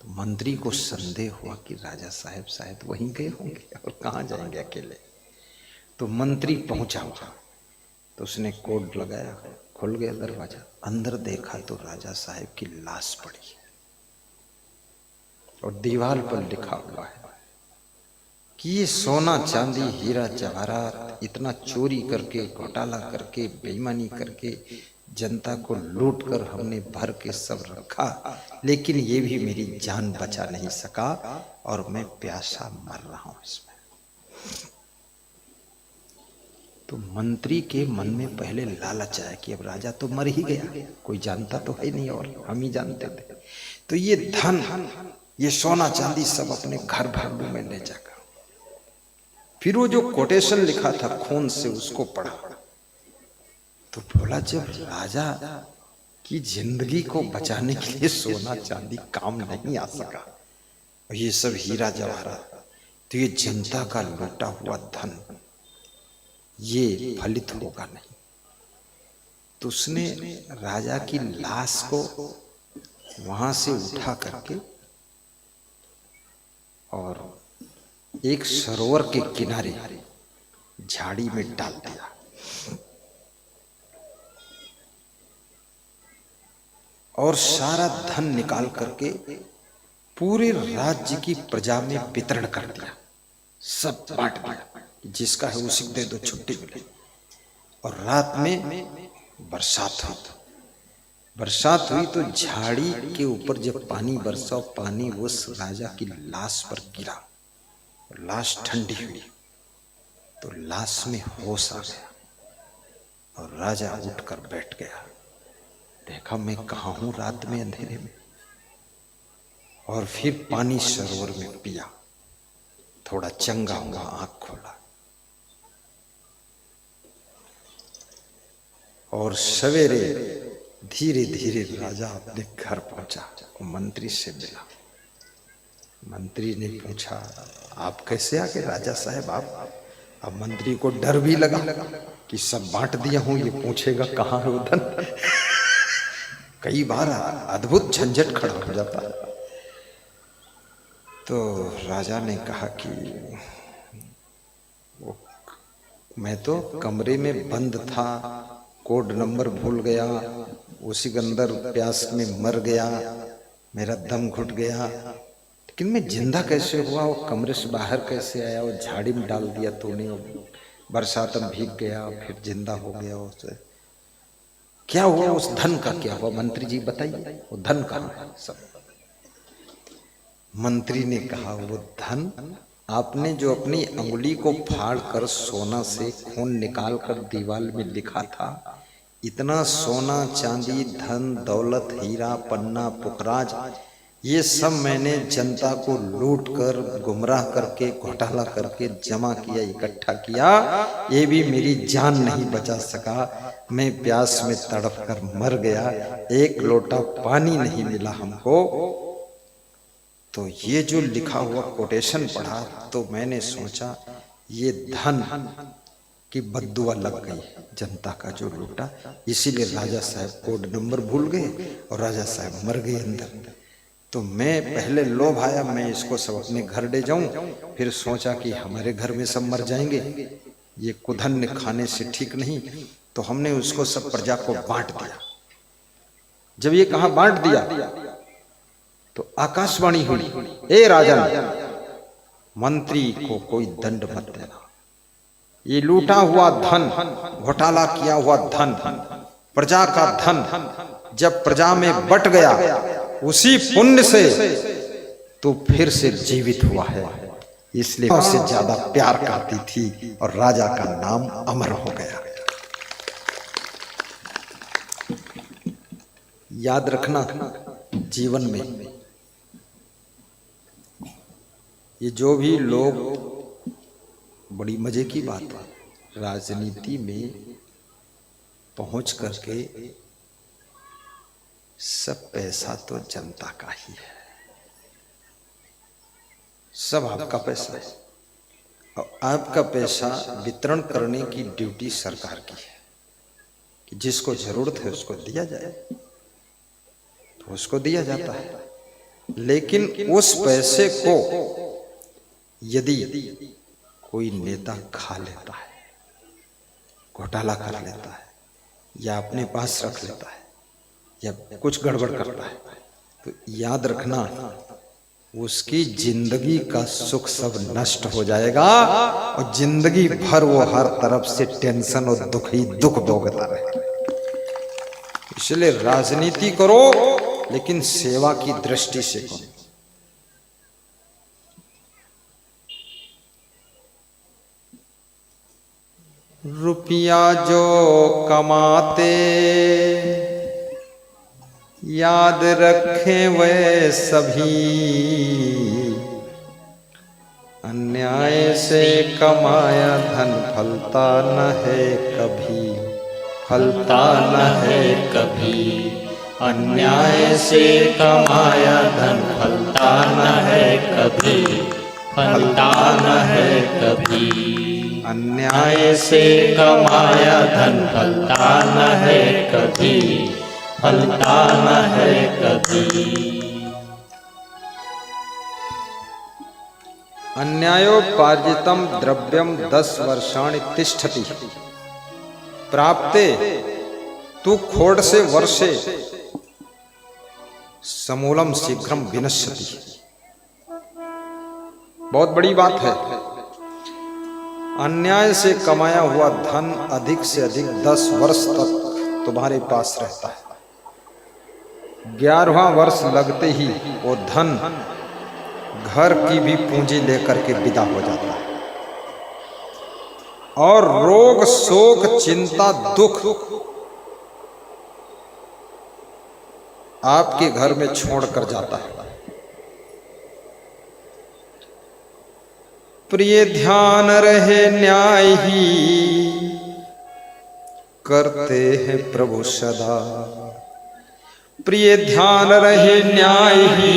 तो मंत्री को संदेह हुआ कि राजा साहब शायद वहीं गए होंगे और कहाँ जाएंगे अकेले। तो मंत्री पहुंचा वहां, तो उसने कोड लगाया, खुल गया दरवाजा। अंदर देखा तो राजा साहब की लाश पड़ी और दीवार पर लिखा हुआ है कि ये सोना चांदी हीरा जवाहरात इतना चोरी करके, घोटाला करके, बेईमानी करके जनता को लूट कर हमने भर के सब रखा, लेकिन ये भी मेरी जान बचा नहीं सका और मैं प्यासा मर रहा हूं इसमें। तो मंत्री के मन में पहले लालच आया कि अब राजा तो मर ही गया, कोई जानता तो है नहीं और हम ही जानते थे, तो ये धन, ये सोना चांदी सब अपने घर भागू में ले जाकर। फिर वो जो कोटेशन लिखा था खून से उसको पढ़ा तो बोला जब राजा की जिंदगी को बचाने के लिए सोना चांदी काम नहीं आ सका और ये सब हीरा जवाहरात, तो ये जनता का लूटा हुआ धन ये फलित होगा नहीं। तो उसने राजा की लाश को वहां से उठा करके और एक सरोवर के किनारे झाड़ी में डाल दिया। और सारा धन निकाल करके पूरे राज्य की प्रजा में वितरण कर दिया, सब बांट दिया, जिसका है उसी को दे दो, छुट्टी मिले। और रात में बरसात हुई तो झाड़ी के ऊपर जब पानी बरसा, पानी उस राजा की लाश पर गिरा और लाश ठंडी हुई तो लाश में होश आ गया और राजा उठकर बैठ गया। देखा मैं कहाँ हूं रात में अंधेरे में, और फिर पानी सरोवर में पिया, थोड़ा चंगा हुआ, आंख खोला और सवेरे धीरे धीरे राजा अपने घर पहुंचा और मंत्री से मिला। मंत्री ने पूछा आप कैसे आ गए राजा साहब आप? अब मंत्री को डर भी लगा कि सब बांट दिया हूं, ये पूछेगा कहाँ है वो धन। कई बार अद्भुत झंझट खड़ा हो जाता। तो राजा ने कहा कि मैं तो कमरे में बंद था, कोड नंबर भूल गया, उसी के अंदर प्यास में मर गया, मेरा दम घुट गया, लेकिन मैं जिंदा कैसे हुआ, वो कमरे से बाहर कैसे आया, वो झाड़ी में डाल दिया तूने, बरसात में भीग गया, फिर जिंदा हो गया, उसे क्या हुआ, उस धन का क्या हुआ मंत्री जी बताइए, वो धन कहाँ है सब। मंत्री ने कहा वो धन आपने जो अपनी अंगुली को फाड़ कर सोना से खून निकाल कर दीवार में लिखा था, इतना सोना चांदी धन दौलत हीरा पन्ना पुखराज ये सब मैंने जनता को लूट कर गुमराह करके घोटाला करके जमा किया, इकट्ठा किया, ये भी मेरी जान नहीं बचा सका, मैं प्यास में तड़प कर मर गया, एक लोटा पानी नहीं मिला हमको। तो ये जो लिखा हुआ कोटेशन पढ़ा तो मैंने सोचा ये धन की बद्दुआ लग गई जनता का जो लूटा, इसीलिए राजा साहब कोड नंबर भूल गए और राजा साहब मर गए अंदर। तो मैं पहले लोभ आया मैं इसको सब अपने घर ले जाऊं, फिर सोचा कि हमारे घर में सब मर जाएंगे, ये कुधन खाने से ठीक नहीं, तो हमने उसको सब प्रजा को बांट दिया। जब ये कहा बांट दिया तो आकाशवाणी हुई, ए राजन, मंत्री को कोई दंड मत देना, ये लूटा हुआ धन, घोटाला किया हुआ धन, प्रजा का धन जब प्रजा में बट गया उसी पुण्य से तो फिर से जीवित हुआ है, इसलिए उससे ज्यादा प्यार करती थी और राजा का नाम अमर हो गया। याद रखना जीवन में ये जो भी लोग, बड़ी मजे की बात है, राजनीति में पहुंच करके सब पैसा तो जनता का ही है, सब आपका पैसा है और आपका पैसा वितरण करने की ड्यूटी सरकार की है कि जिसको जरूरत है उसको दिया जाए, तो उसको दिया जाता है। लेकिन उस पैसे को यदि कोई नेता खा लेता है, घोटाला कर लेता है या अपने पास रख लेता है या कुछ गड़बड़ करता है, तो याद रखना उसकी जिंदगी का सुख सब नष्ट हो जाएगा और जिंदगी भर वो हर तरफ से टेंशन और दुख ही दुख भोगता रहेगा। इसलिए राजनीति करो लेकिन सेवा की दृष्टि से करो। रुपया जो कमाते याद रखें वे सभी, अन्याय से कमाया धन फलता न है कभी, फलता न है कभी। अन्याय से कमाया धन फलता न है कभी, फलता न है कभी। अन्याय से कमाया धन फलता न है कभी, फलता न है कभी। अन्यायोपार्जितम द्रव्यम 10 वर्षाणि तिष्ठति, प्राप्ते तु खोड़ से वर्षे समूलम शीघ्रम विनश्यति। बहुत बड़ी बात है। अन्याय से कमाया हुआ धन अधिक से अधिक 10 वर्ष तक तुम्हारे पास रहता है। 11वां वर्ष लगते ही वो धन घर की भी पूंजी लेकर के विदा हो जाता है और रोग शोक चिंता दुख आपके घर में छोड़ कर जाता है। प्रिय ध्यान रहे न्याय ही करते हैं प्रभु सदा, प्रिय ध्यान रहे न्याय ही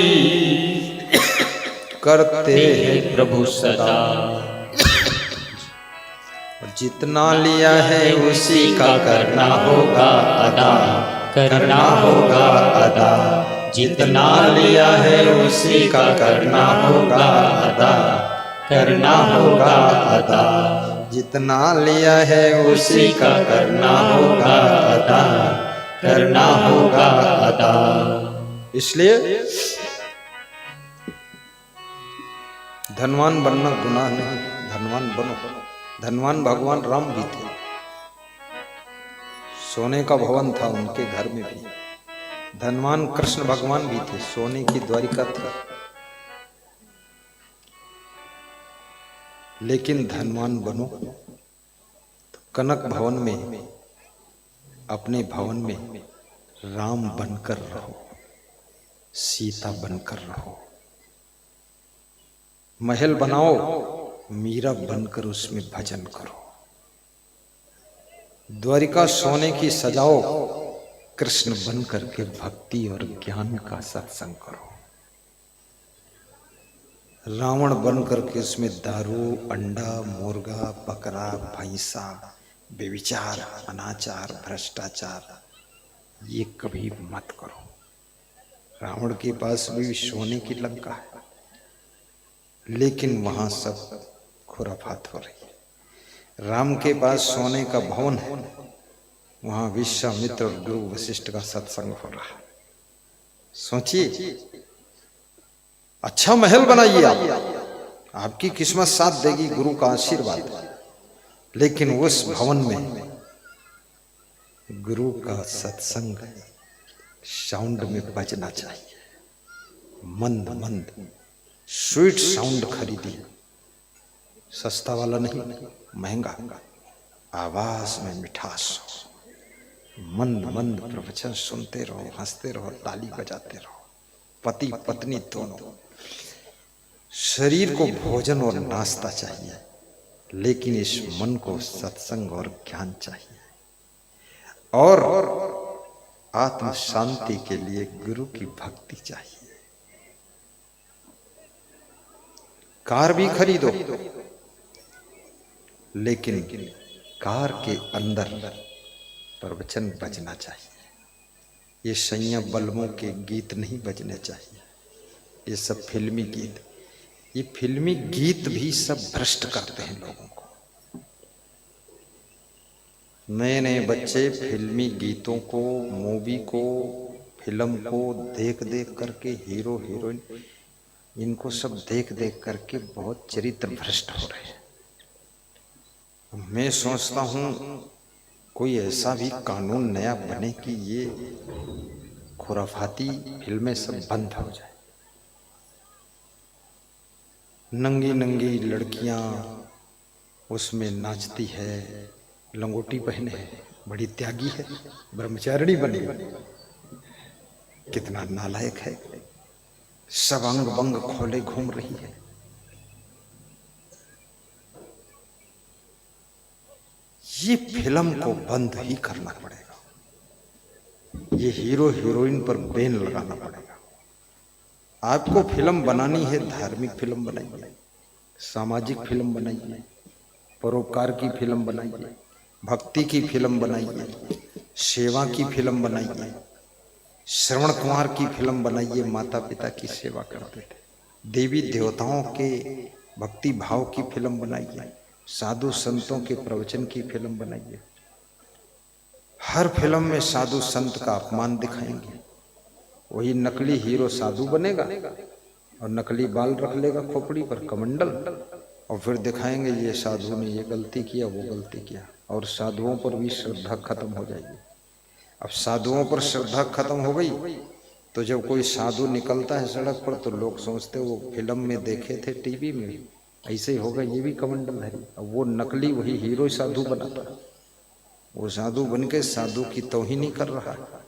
करते हैं प्रभु सदा। जितना लिया है उसी का करना होगा अदा, करना होगा अदा। जितना लिया है उसी का करना होगा अदा, करना होगा अदा। जितना लिया है उसी का करना होगा अदा, करना होगा अदा। इसलिए धनवान बनना गुनाह नहीं, धनवान बनो। धनवान भगवान राम भी थे, सोने का भवन था उनके घर में भी। धनवान कृष्ण भगवान भी थे, सोने की द्वारिका थी। लेकिन धनवान बनो तो कनक भवन में, अपने भवन में राम बनकर रहो, सीता बनकर रहो। महल बनाओ, मीरा बनकर उसमें भजन करो। द्वारिका सोने की सजाओ, कृष्ण बनकर के भक्ति और ज्ञान का सत्संग करो। रावण बनकर के उसमें दारू, अंडा, मुर्गा, बकरा, भैंसा, व्यभिचार, अनाचार, भ्रष्टाचार, ये कभी मत करो। रावण के पास भी सोने की लंका है, लेकिन वहां सब खुराफात हो रही है। राम के पास सोने का भवन है, वहां विश्वामित्र और गुरु वशिष्ठ का सत्संग हो रहा है। सोचिए, अच्छा महल बनाइए आप, आपकी किस्मत साथ देगी, गुरु का आशीर्वाद। लेकिन उस भवन में गुरु का सत्संग साउंड में बजना चाहिए, मंद मंद स्वीट साउंड खरीदिए, सस्ता वाला नहीं, महंगा। आवाज में मिठास हो, मंद मंद प्रवचन सुनते रहो, हंसते रहो, ताली बजाते रहो। पति पत्नी दोनों। शरीर को भोजन और नाश्ता चाहिए, लेकिन इस मन को सत्संग और ज्ञान चाहिए। और आत्म शांति के लिए गुरु की भक्ति चाहिए। कार भी खरीदो, लेकिन कार के अंदर प्रवचन बजना चाहिए। ये सैया बल्बों के गीत नहीं बजने चाहिए, ये सब फिल्मी गीत। ये फिल्मी गीत भी सब भ्रष्ट करते हैं लोगों को। नए नए बच्चे फिल्मी गीतों को, मूवी को, फिल्म को देख देख करके, हीरो हीरोइन, इनको सब देख देख करके बहुत चरित्र भ्रष्ट हो रहे हैं। मैं सोचता हूँ कोई ऐसा भी कानून नया बने कि ये खुराफाती फिल्में सब बंद हो जाए। नंगी नंगी लड़कियां उसमें नाचती है, लंगोटी पहने है, बड़ी त्यागी है, ब्रह्मचारिणी बनी, कितना नालायक है। सब अंग बंग खोले घूम रही है। ये फिल्म को बंद ही करना पड़ेगा। ये हीरो हीरोइन पर बैन लगाना पड़ेगा। आपको फिल्म बनानी है, धार्मिक फिल्म बनाइए, सामाजिक फिल्म बनाइए, परोपकार की फिल्म बनाइए, भक्ति की फिल्म बनाइए, सेवा की फिल्म बनाइए। श्रवण कुमार की फिल्म बनाइए, माता पिता की सेवा करते थे। देवी देवताओं के भक्ति भाव की फिल्म बनाइए, साधु संतों के प्रवचन की फिल्म बनाइए। हर फिल्म में साधु संत का अपमान दिखाएंगे। वही नकली हीरो साधु बनेगा और नकली बाल रख लेगा खोपड़ी पर, कमंडल, और फिर दिखाएंगे ये साधु ने ये गलती किया, वो गलती किया, और साधुओं पर भी श्रद्धा खत्म हो जाएगी। अब साधुओं पर श्रद्धा खत्म हो गई तो जब कोई साधु निकलता है सड़क पर तो लोग सोचते वो फिल्म में देखे थे, टीवी में, ऐसे ही होगा, ये भी कमंडल है। अब वो नकली वही हीरो साधु बनाता है, वो साधु बन के साधु की तौहीनी कर रहा है।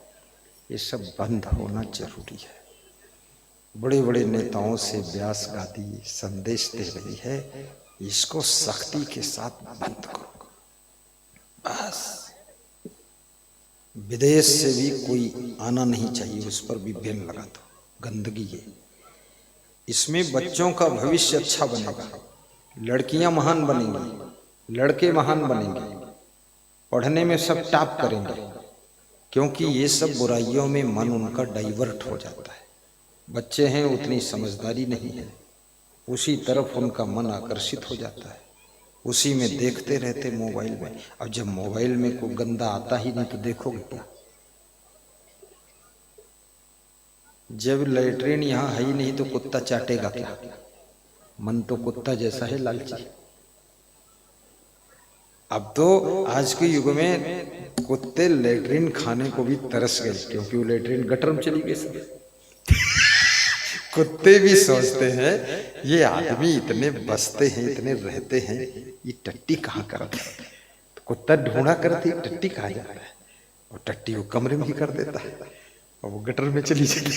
ये सब बंद होना जरूरी है। बड़े बड़े नेताओं से व्यास गादी संदेश दे रही है, इसको सख्ती के साथ बंद करो। बस विदेश से भी कोई आना नहीं चाहिए, उस पर भी बैन लगा दो। गंदगी है इसमें। बच्चों का भविष्य अच्छा बनेगा, लड़कियां महान बनेंगी, लड़के महान बनेंगे, पढ़ने में सब टॉप करेंगे, क्योंकि ये सब बुराइयों में मन उनका डाइवर्ट हो जाता है। बच्चे हैं, उतनी समझदारी नहीं है, उसी तरफ उनका मन आकर्षित हो जाता है, उसी में देखते रहते मोबाइल में। अब जब मोबाइल में कोई गंदा आता ही नहीं तो देखोगे क्या? जब लैट्रिन यहाँ है ही नहीं तो कुत्ता चाटेगा क्या? मन तो कुत्ता जैसा है, लालची। अब तो आज के युग में कुत्ते लैट्रिन खाने को भी तरस गए, क्योंकि वो लैट्रिन गटर में चली गई सब। कुत्ते भी सोचते हैं ये आदमी इतने बसते हैं, इतने रहते हैं, ये टट्टी कहाँ करता है? तो कुत्ता ढूंढा करती टट्टी कहाँ जाता है, और टट्टी वो कमरे में ही कर देता है और वो गटर में चली जाती।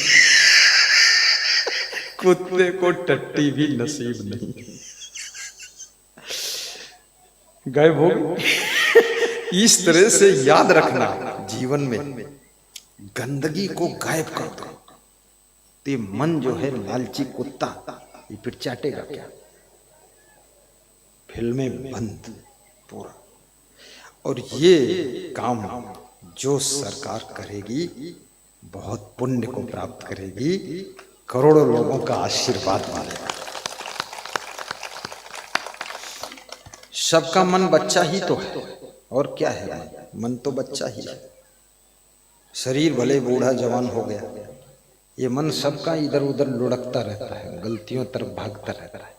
कुत्ते को टट्टी भी नसीब नहीं, गायब हो गई। इस तरह से याद रखना, जीवन में गंदगी को गायब कर दो। तो मन जो है लालची कुत्ता, ये फिर चाटेगा क्या? फिल्में बंद पूरा। और ये काम जो सरकार करेगी बहुत पुण्य को प्राप्त करेगी, करोड़ों लोगों का आशीर्वाद मिलेगा। सबका मन बच्चा ही तो है, और क्या है? मन तो बच्चा ही है। शरीर भले बूढ़ा जवान हो गया, ये मन सबका इधर उधर लुढ़कता रहता है, गलतियों तरफ भागता रहता है।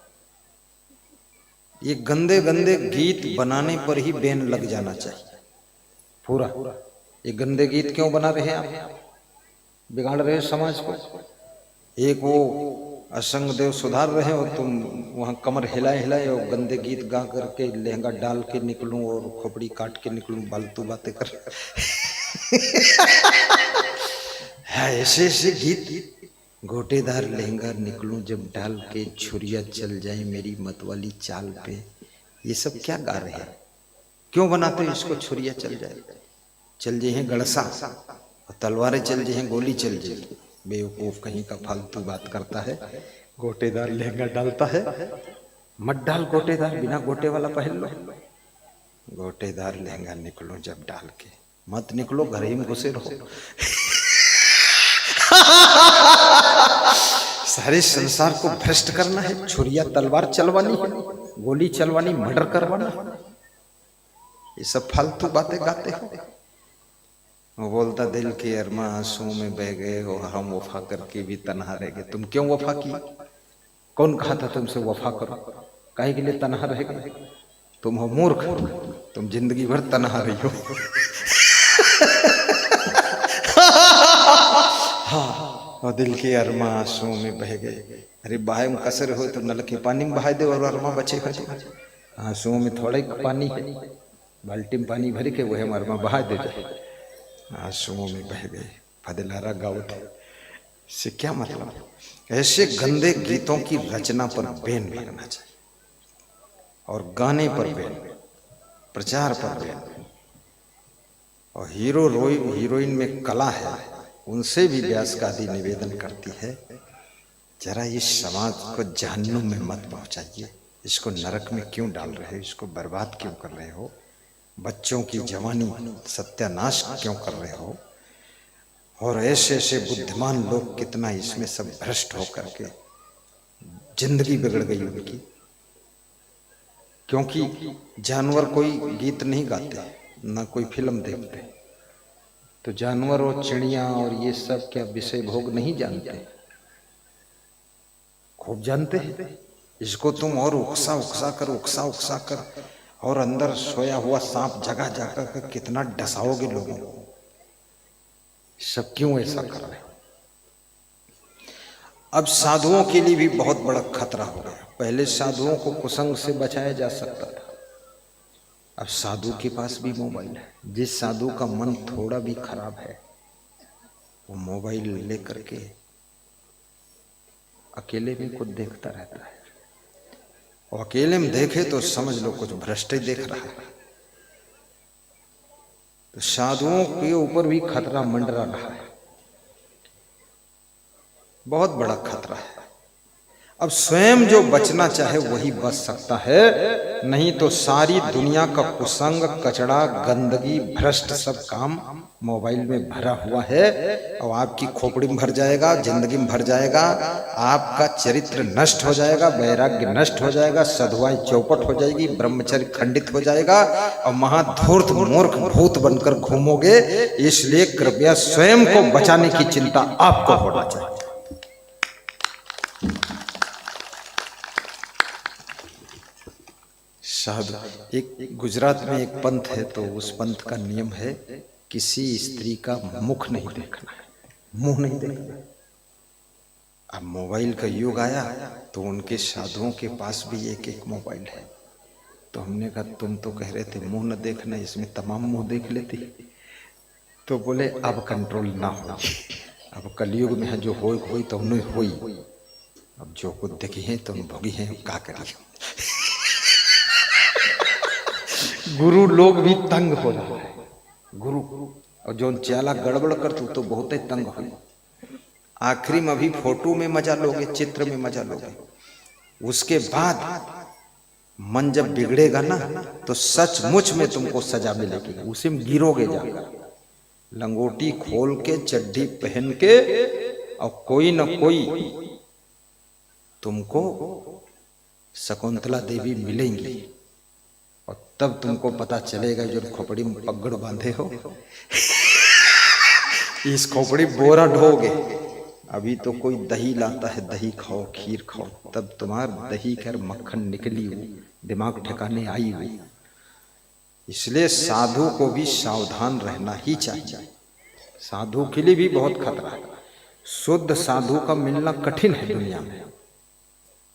ये गंदे गंदे गीत बनाने पर ही बैन लग जाना चाहिए पूरा। ये गंदे गीत क्यों बना रहे हैं आप? बिगाड़ रहे हैं समाज को। एक वो असंग देव सुधार रहे हो, तुम वहां कमर हिलाए हिलाए और गंदे गीत गा करके लहंगा डाल के निकलूं और खोपड़ी काट के निकलूं, फालतू बातें कर। ऐसे ऐसे गीत, गोटेदार लहंगा निकलूं जब डाल के, छुरिया चल जाए मेरी मतवाली चाल पे, ये सब क्या गा रहे हैं? क्यों बनाते हैं इसको? छुरिया चल जाए, चल जाए गड़सा, तलवारें चल जी हैं, गोली चल जी। बेवकूफ कहीं का फालतू बात करता है। गोटेदार लहंगा डालता है, मत डाल गोटेदार, बिना गोटे वाला पहन लो। गोटेदार लहंगा निकलो जब डाल के, मत निकलो घर ही में घुसे रहो। सारे संसार को भ्रष्ट करना है, छुरिया तलवार चलवानी है, गोली चलवानी, मर्डर करवाना, ये सब फालतू बातें गाते हो। वो बोलता दिल के अरमा आंसुओं में बह गए हो, हम वफा करके भी तन्हा रह गए। तुम क्यों वफा की? कौन कहा था तुमसे वफा करो? काहे के लिए तन्हा रह गए? तुम हो मूर्ख, तुम जिंदगी भर तन्हा रही हो। हाँ, और दिल के अरमा आंसुओं में बह गए। अरे बाहे में कसर हो तो नल के पानी में बहा दे और अरमा बचे खचे। आंसुओं में थोड़ा ही पानी है, बाल्टी में पानी भर के वह अरमा बहा दे जाए। आंसुओं में बह गए फदिलारा गावत से क्या मतलब? ऐसे गंदे गीतों की रचना पर बैन लगना चाहिए, और गाने पर बैन, प्रचार पर बैन। और हीरोइन में कला है, उनसे भी व्यास का आदि निवेदन करती है, जरा इस समाज को जहन्नुम में मत पहुंचाइए। इसको नरक में क्यों डाल रहे हो? इसको बर्बाद क्यों कर रहे हो? बच्चों की जवानी सत्यानाश क्यों कर रहे हो? और ऐसे ऐसे बुद्धिमान लोग कितना इसमें सब भ्रष्ट होकर के जिंदगी बिगड़ गई उनकी। क्योंकि जानवर कोई गीत नहीं गाते, ना कोई फिल्म देखते, तो जानवर और चिड़िया और ये सब क्या विषय भोग नहीं जानते? खूब जानते हैं। इसको तुम और उकसा उकसा कर और अंदर सोया हुआ सांप जगह जाकर कर कितना डसाओगे लोगों को। सब क्यों ऐसा कर रहे हो? अब साधुओं के लिए भी बहुत बड़ा खतरा हो गया। पहले साधुओं को कुसंग से बचाया जा सकता था, अब साधु के पास भी मोबाइल है। जिस साधु का मन थोड़ा भी खराब है, वो मोबाइल लेकर के अकेले में कुछ देखता रहता है, और अकेले में देखे तो समझ लो कुछ भ्रष्ट ही देख रहा है। तो साधुओं के ऊपर भी खतरा मंडरा रहा है, बहुत बड़ा खतरा है। अब स्वयं जो बचना चाहे वही बच सकता है, नहीं तो सारी दुनिया का कुसंग, कचड़ा, गंदगी, भ्रष्ट सब काम मोबाइल में भरा हुआ है, और आपकी खोपड़ी में भर जाएगा, जिंदगी में भर जाएगा। आपका चरित्र नष्ट हो जाएगा, वैराग्य नष्ट हो जाएगा, साधुआई चौपट हो जाएगी, ब्रह्मचर्य खंडित हो जाएगा, और महाधूर्त मूर्ख भूत बनकर घूमोगे। इसलिए कृपया स्वयं को बचाने की चिंता आपको होना चाहिए। साधु, एक गुजरात में एक पंथ है, तो उस पंथ का नियम है किसी स्त्री का मुख नहीं देखना है, मुंह नहीं देखना। अब मोबाइल का युग आया तो उनके साधुओं के पास भी एक एक मोबाइल है। तो हमने कहा तुम तो कह रहे थे मुंह न देखना, इसमें तमाम मुंह देख लेती। तो बोले अब कंट्रोल ना हो, अब कलयुग में है जो होई तो उन्हें होई, अब जो कुछ देखी है तो भोगी है, क्या करिए। गुरु लोग भी तंग हो रहा है, गुरु और जो चाला गड़बड़ कर तो बहुत ही तंग हो। आखिरी में अभी फोटो में मजा लोगे, चित्र में मजा लोगे, उसके बाद मन जब बिगड़ेगा ना तो सचमुच में तुमको सजा मिलेगी, उसी में गिरोगे जाकर। लंगोटी खोल के, चड्डी पहन के, और कोई न कोई तुमको शकुंतला देवी मिलेंगी, और तब तुमको पता चलेगा जो खोपड़ी में पगड़ बांधे हो इस खोपड़ी बोरा ढोगे। अभी तो कोई दही लाता है, दही खाओ, खीर खाओ, तब तुम्हार दही कर मक्खन निकली हो, दिमाग ठिकाने आई हो। इसलिए साधु को भी सावधान रहना ही चाहिए। साधु के लिए भी बहुत खतरा है। शुद्ध साधु का मिलना कठिन है दुनिया में,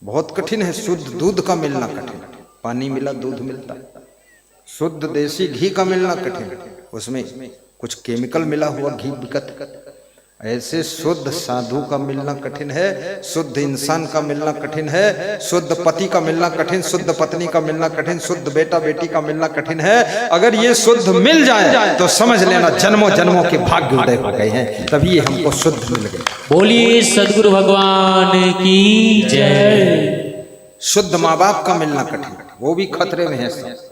बहुत कठिन है। शुद्ध दूध का मिलना कठिन, पानी मिला दूध मिलता। शुद्ध देसी घी का मिलना कठिन, उसमें कुछ केमिकल मिला हुआ घी बिकत। ऐसे शुद्ध साधु का मिलना कठिन है, शुद्ध इंसान का मिलना कठिन है, शुद्ध पति का मिलना कठिन, शुद्ध पत्नी का मिलना कठिन, शुद्ध बेटा बेटी का मिलना कठिन है। अगर ये शुद्ध मिल जाए तो समझ लेना जन्मों जन्मों के भाग्य उदय हो गए हैं, तभी ये हमको शुद्ध मिल गए। बोलिए सद्गुरु भगवान की जय। शुद्ध माँ बाप का मिलना कठिन, वो भी खतरे में है सब।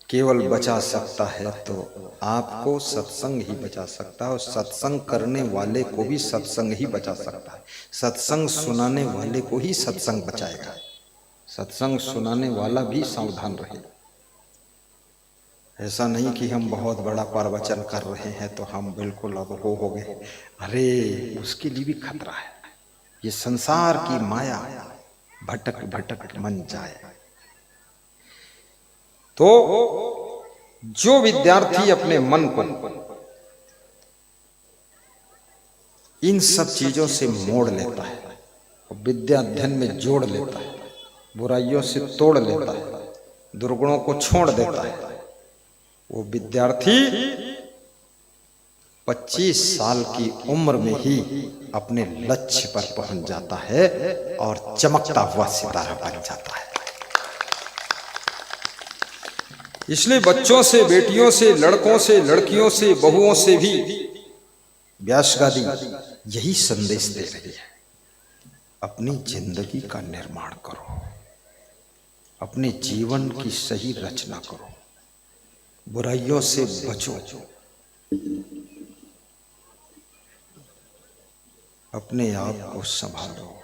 केवल बचा सकता है तो आपको सत्संग ही बचा सकता है, और सत्संग करने वाले को भी सत्संग ही बचा सकता है। सत्संग सुनाने वाले को ही सत्संग बचाएगा। सत्संग सुनाने वाला भी सावधान रहे। ऐसा नहीं कि हम बहुत बड़ा प्रवचन कर रहे हैं तो हम बिल्कुल अब हो गए, अरे उसके लिए भी खतरा है। ये संसार की माया भटक भटक मन जाए। तो जो विद्यार्थी अपने मन को इन सब चीजों से मोड़ लेता है, विद्या अध्ययन में जोड़ लेता है, बुराइयों से तोड़ लेता है, दुर्गुणों को छोड़ देता है, वो विद्यार्थी 25 साल की उम्र में ही अपने लक्ष्य पर पहुंच जाता है और चमकता हुआ सितारा बन जाता है। इसलिए बच्चों से, बेटियों से, लड़कों से, लड़कियों से, बहुओं से भी व्यास गादी यही संदेश दे रही है, अपनी जिंदगी का निर्माण करो, अपने जीवन की सही रचना करो, बुराइयों से बचो, अपने आप को संभालो।